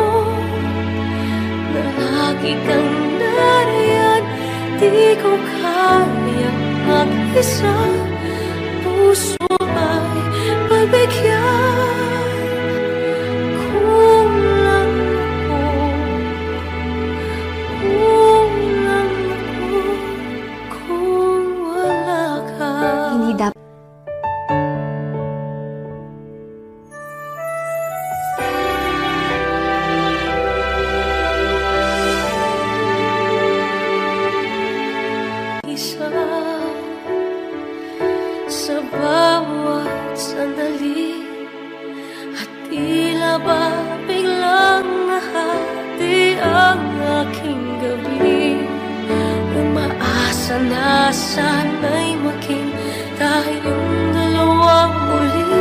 na lagi kang nariyan. Di ko kaya mag-isa, puso ay pagbigyan. Kulang ako, kulang ako kung wala ka. Hindi dapat isa sa bawat sandali, at tila ba biglang nahati ang aking gabi. Umaasa na sana'y maging tayong dalawang muli.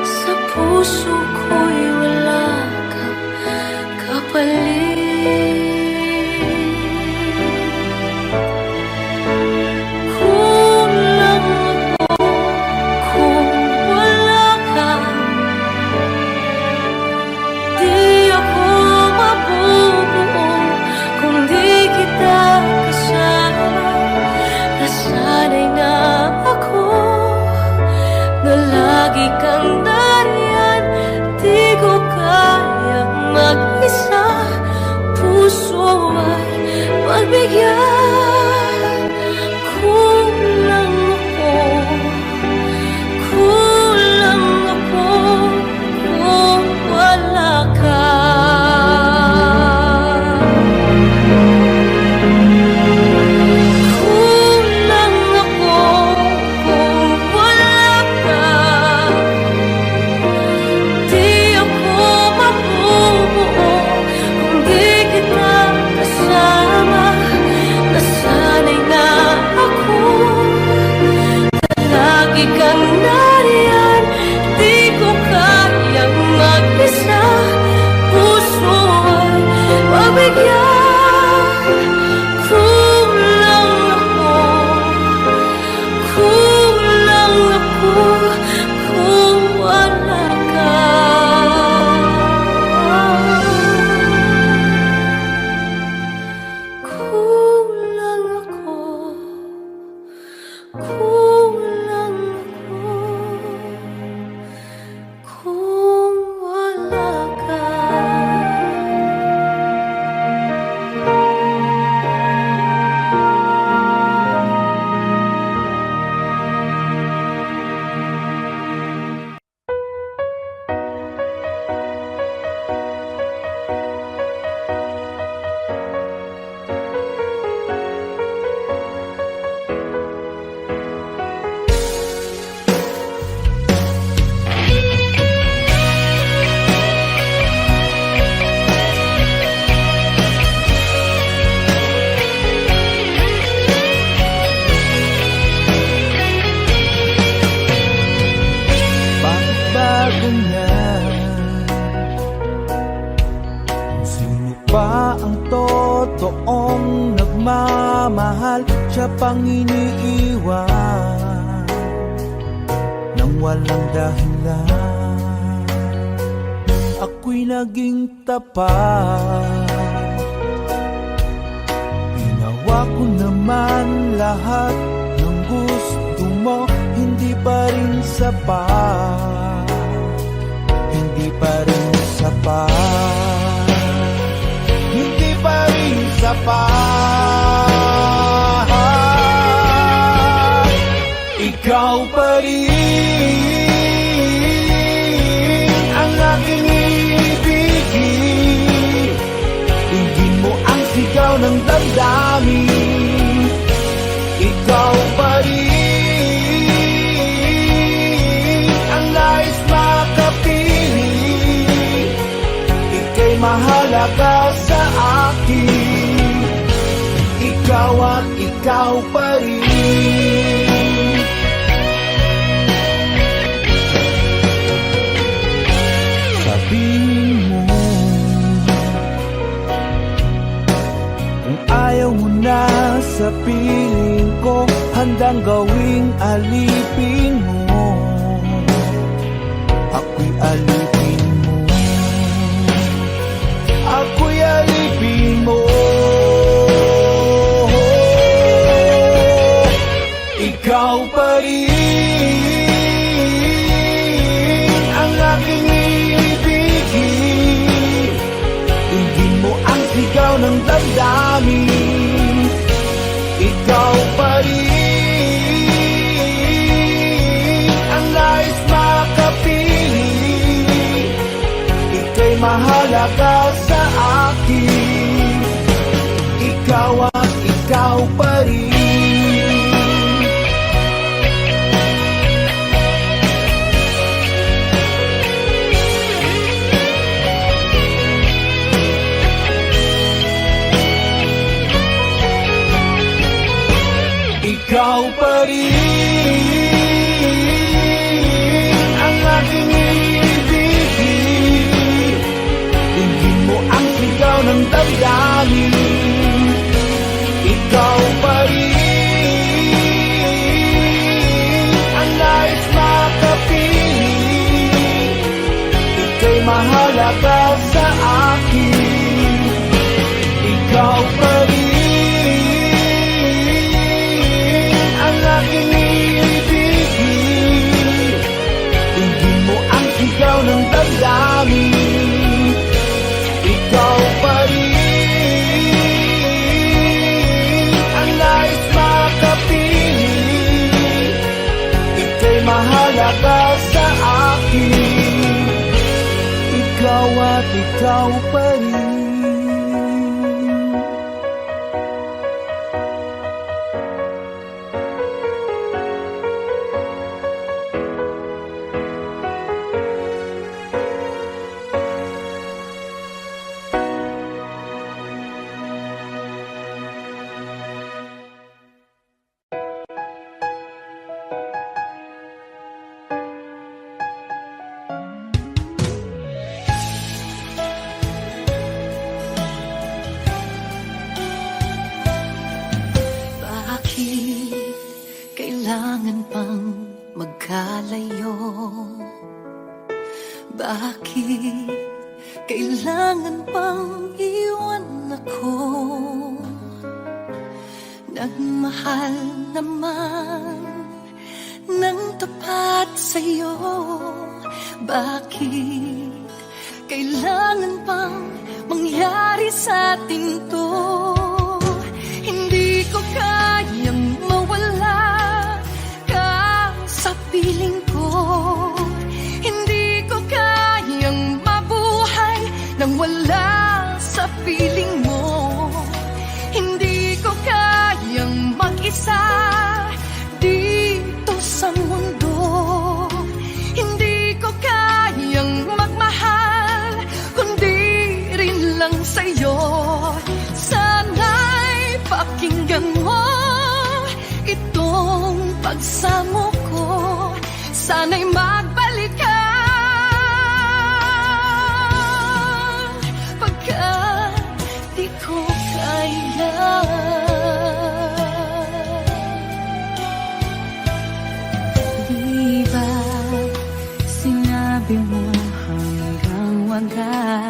Sa puso ko'y wala kang kapalit. Kulang ako kung wala ka. Di ako mabubuo kung di kita kasama. Nasanay na ako na lagi kang nariyan. Di ko kayang mag-isa, puso ay pagbigyan. Kulang ako, kulang ako kung wala ka. Kulang ako kung wala ka. Di ako mabubuo kung di kita kasama. Nasanay na ako na lagi kang nariyan. Di ko kayang mag-isa, puso ay pagbigyan. Kulang ako, kulang ako kung wala ka. Kulang ako, kulang ako kung wala ka. Bakit ba ganyan? Sino pa ang totoong nagmamahal? Siya pang iniiwan nang walang dahilan. Ako'y naging tapat. Ginawa ko naman lahat ng gusto mo, hindi pa rin sapat. Hindi pa rin sapat. Hindi pa rin sapat. Ikaw pa rin ang aking ibigin. Tingin mo ang sigaw ng damdamin. Ikaw pa rin ang nais makapiling. Ika'y mahalaga sa akin. Ikaw at ikaw pa rin. Sabihin mo kung ayaw mo na sa piling ko, handang gawing alipin mo. Ako'y alipin mo. Ako'y alipin mo. Ikaw pa rin ang aking ibigin. Tingin mo ang sigaw ng damdamin. Ikaw pa rin ang nais makapiling. Ika'y mahalaga sa akin. Ikaw at ikaw pa rin. Ikaw pa rin ang aking ibigin. Tingin mo ang sigaw ng damdamin. Ikaw pa rin ang nais makapiling. Ika'y mahalaga sa akin. Ikaw pa rin ang aking ibigin. Tingin mo ang sigaw ng damdamin. Ikaw pa rin ang nais makapiling. Ika'y mahalaga sa akin. Ikaw at ikaw pa rin. Kailangan pang magkalayo? Bakit kailangan pang iwan ako? Nagmahal naman ng tapat sa'yo. Bakit kailangan pang mangyari sa atin to? Hindi ko kayang mawala sa piling ko. Hindi ko kayang mabuhay nang wala sa piling mo. Hindi ko kayang mag-isa dito sa mundo. Hindi ko kayang magmahal kundi rin lang sa'yo. Sana'y pakinggan mo itong pagsamo ko. Sana'y magbalik ka pagkat di ko kaya. Di ba sinabi mo hanggang wagas?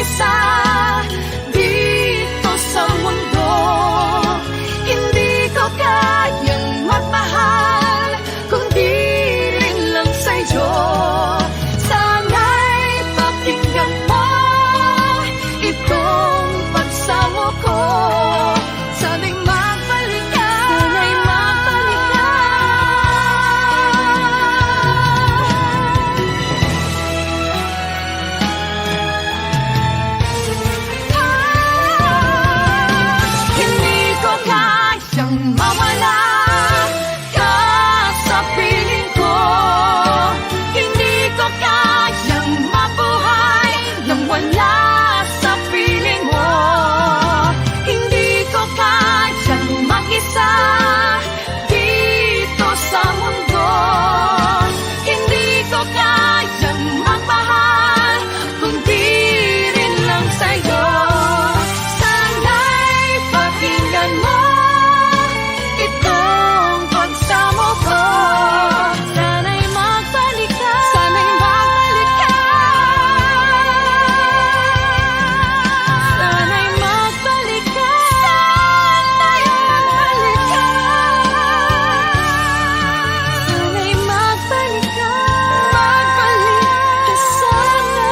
mag-isa dito sa mundo. Hindi ko kayang magmahal kung di rin lang sa'yo. Sana'y pakinggan mo itong pagsamo ko. Sana'y magbalik ka. Sana'y magbalik ka. Hindi ko kayang mawala ka sa piling ko. Hindi ko kayang mabuhay nang wala sa piling mo. Hindi ko kayang mag-isa dito sa mundo. Hindi ko kayang magmahal kung di rin lang sa'yo. Sana'y pakinggan mo itong pagsamo ko. Sana'y magbalik ka. Sana'y magbalik ka. Sana'y magbalik ka. Sana'y magbalik ka. Sana'y magbalik ka. Magbalik ka sana,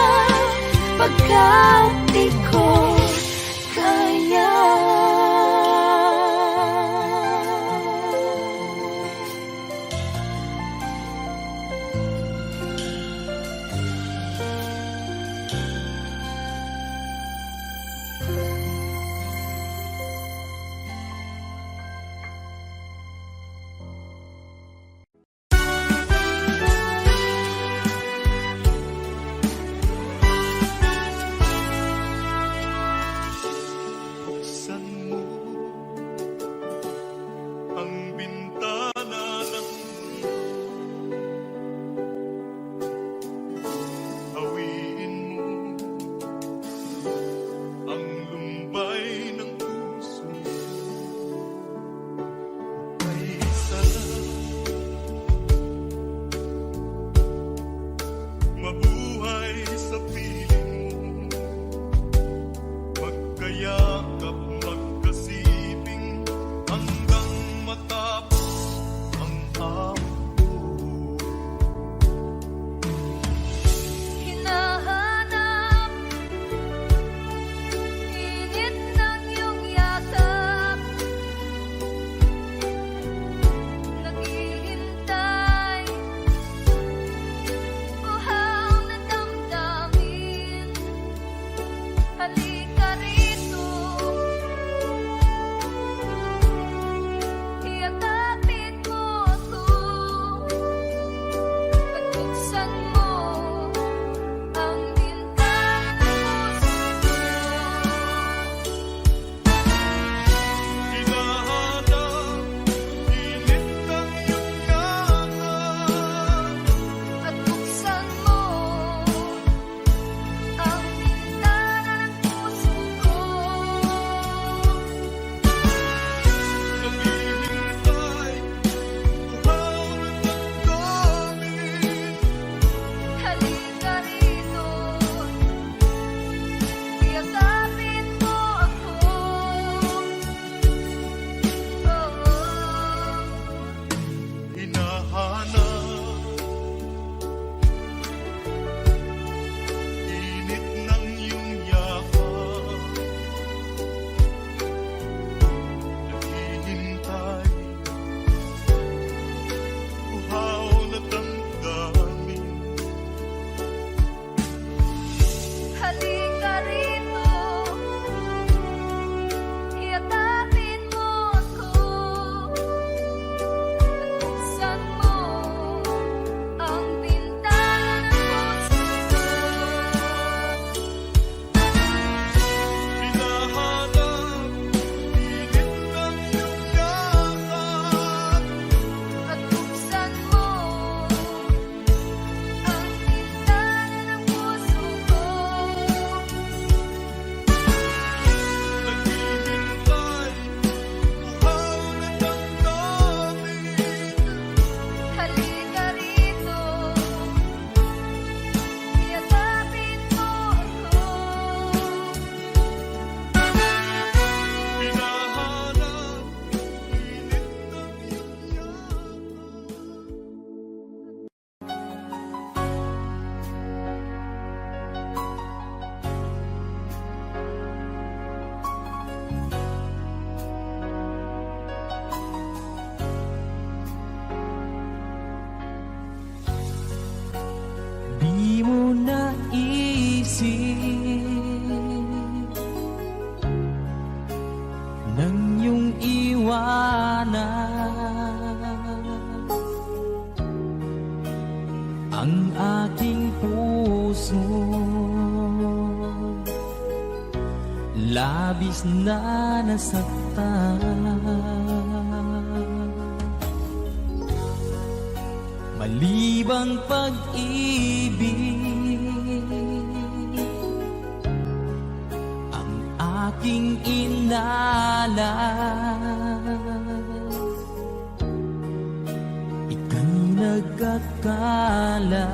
pagkat di ko kaya. Buksan mo ang bintana ng mundo. Hawiin mo ang lumbay ng puso. May isa mabuhay sa piling mo. Magkayakap, magkasibing hanggang matapos ang hamon. Hinahanap init ng iyong yakap. Naghihintay uhaw na damdamin. Halika rito, iyakapin mo ako at buksan mo ang bintang puso ko. Hinahanap init ng iyong yakap. At buksan mo ang bintana ng puso ko. Naghihintay, uhaw na damdamin. Halika rito, iyakapin mo ako. Hinahanap init ng iyong yakap. Naghihintay, uhaw na damdamin. Halika rito, iyakapin mo ako. At buksan mo di mo naisip nang iyong iwanan ang aking puso. Labis na nasaktan, malibang pag-ibig ang aking inalan. Ika'y nagkakala,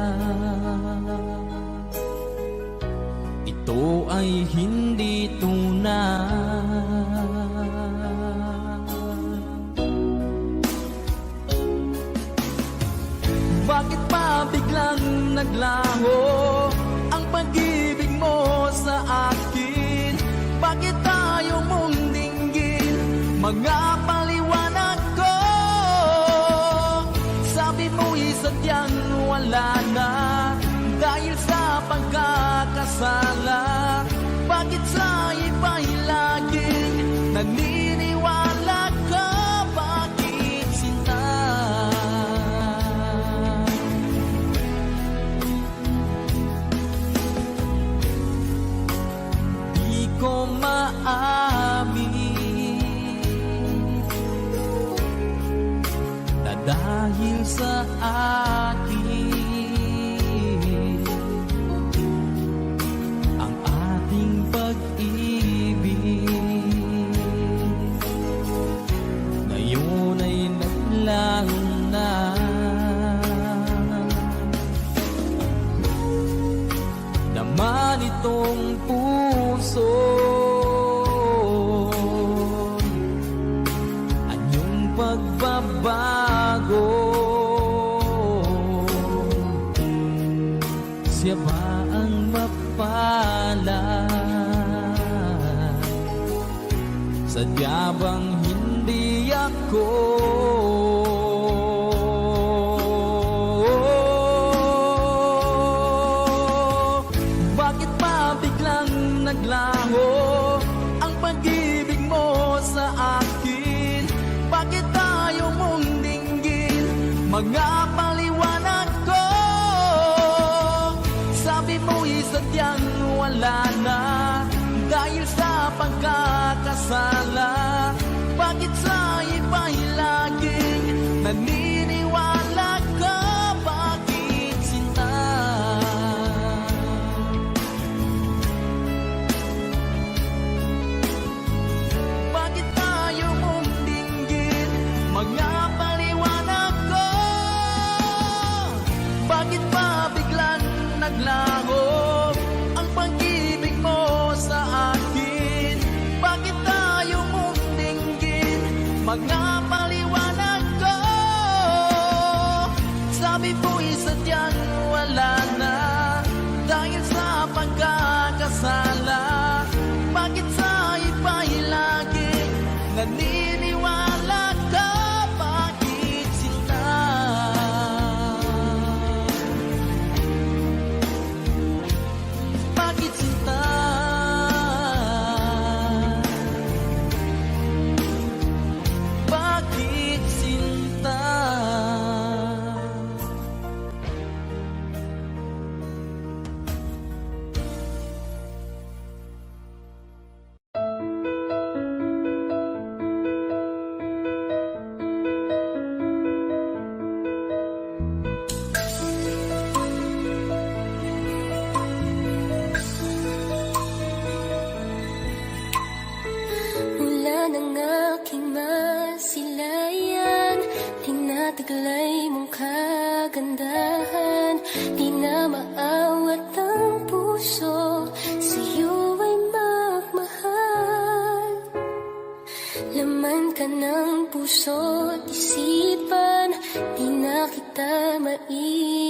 ito ay hindi tunay. Bakit pa biglang naglaho ang pag-ibig mo sa akin? Bakit tayo mong dinggin mga paliwanag ko? Sabi mo'y sadyang wala na dahil sa pagkakasala. Bakit sa iba'y laging naniniwala ka? Bakit sinta? Di ko maamin na dahil sa akin ang ating pag-ibig ngayon ay naglaho na. Naman itong puso anyong pagbabago, siya ba ang mapalad? Sadya bang hindi ako? Bakit pa biglang naglaho ang pag-ibig mo sa akin? Bakit tayo mong dinggin mga paliwanag ko? Sabi mo'y sadyang wala na dahil sa pagkakasala. Bakit sa iba'y laging naniniwala ka? Bakit sinta? Bakit tayo mong dinggin mga paliwanag ko? Bakit pa biglang naglaho ang pag-ibig mo sa akin? Bakit tayo mong dinggin mga paliwanag ko? Sabi mo'y sadyang wala na dahil sa pagkakasala. Bakit sa iba'y laging naniniwala ka? Bakit sinta? Bakit sinta? Bakit sinta? Mula ng aking masilayan, tinataglay mong kagandahan. Di na maawat ang puso, sa'yo ay magmahal. Laman ka ng puso't isipan, di na kita maiwan.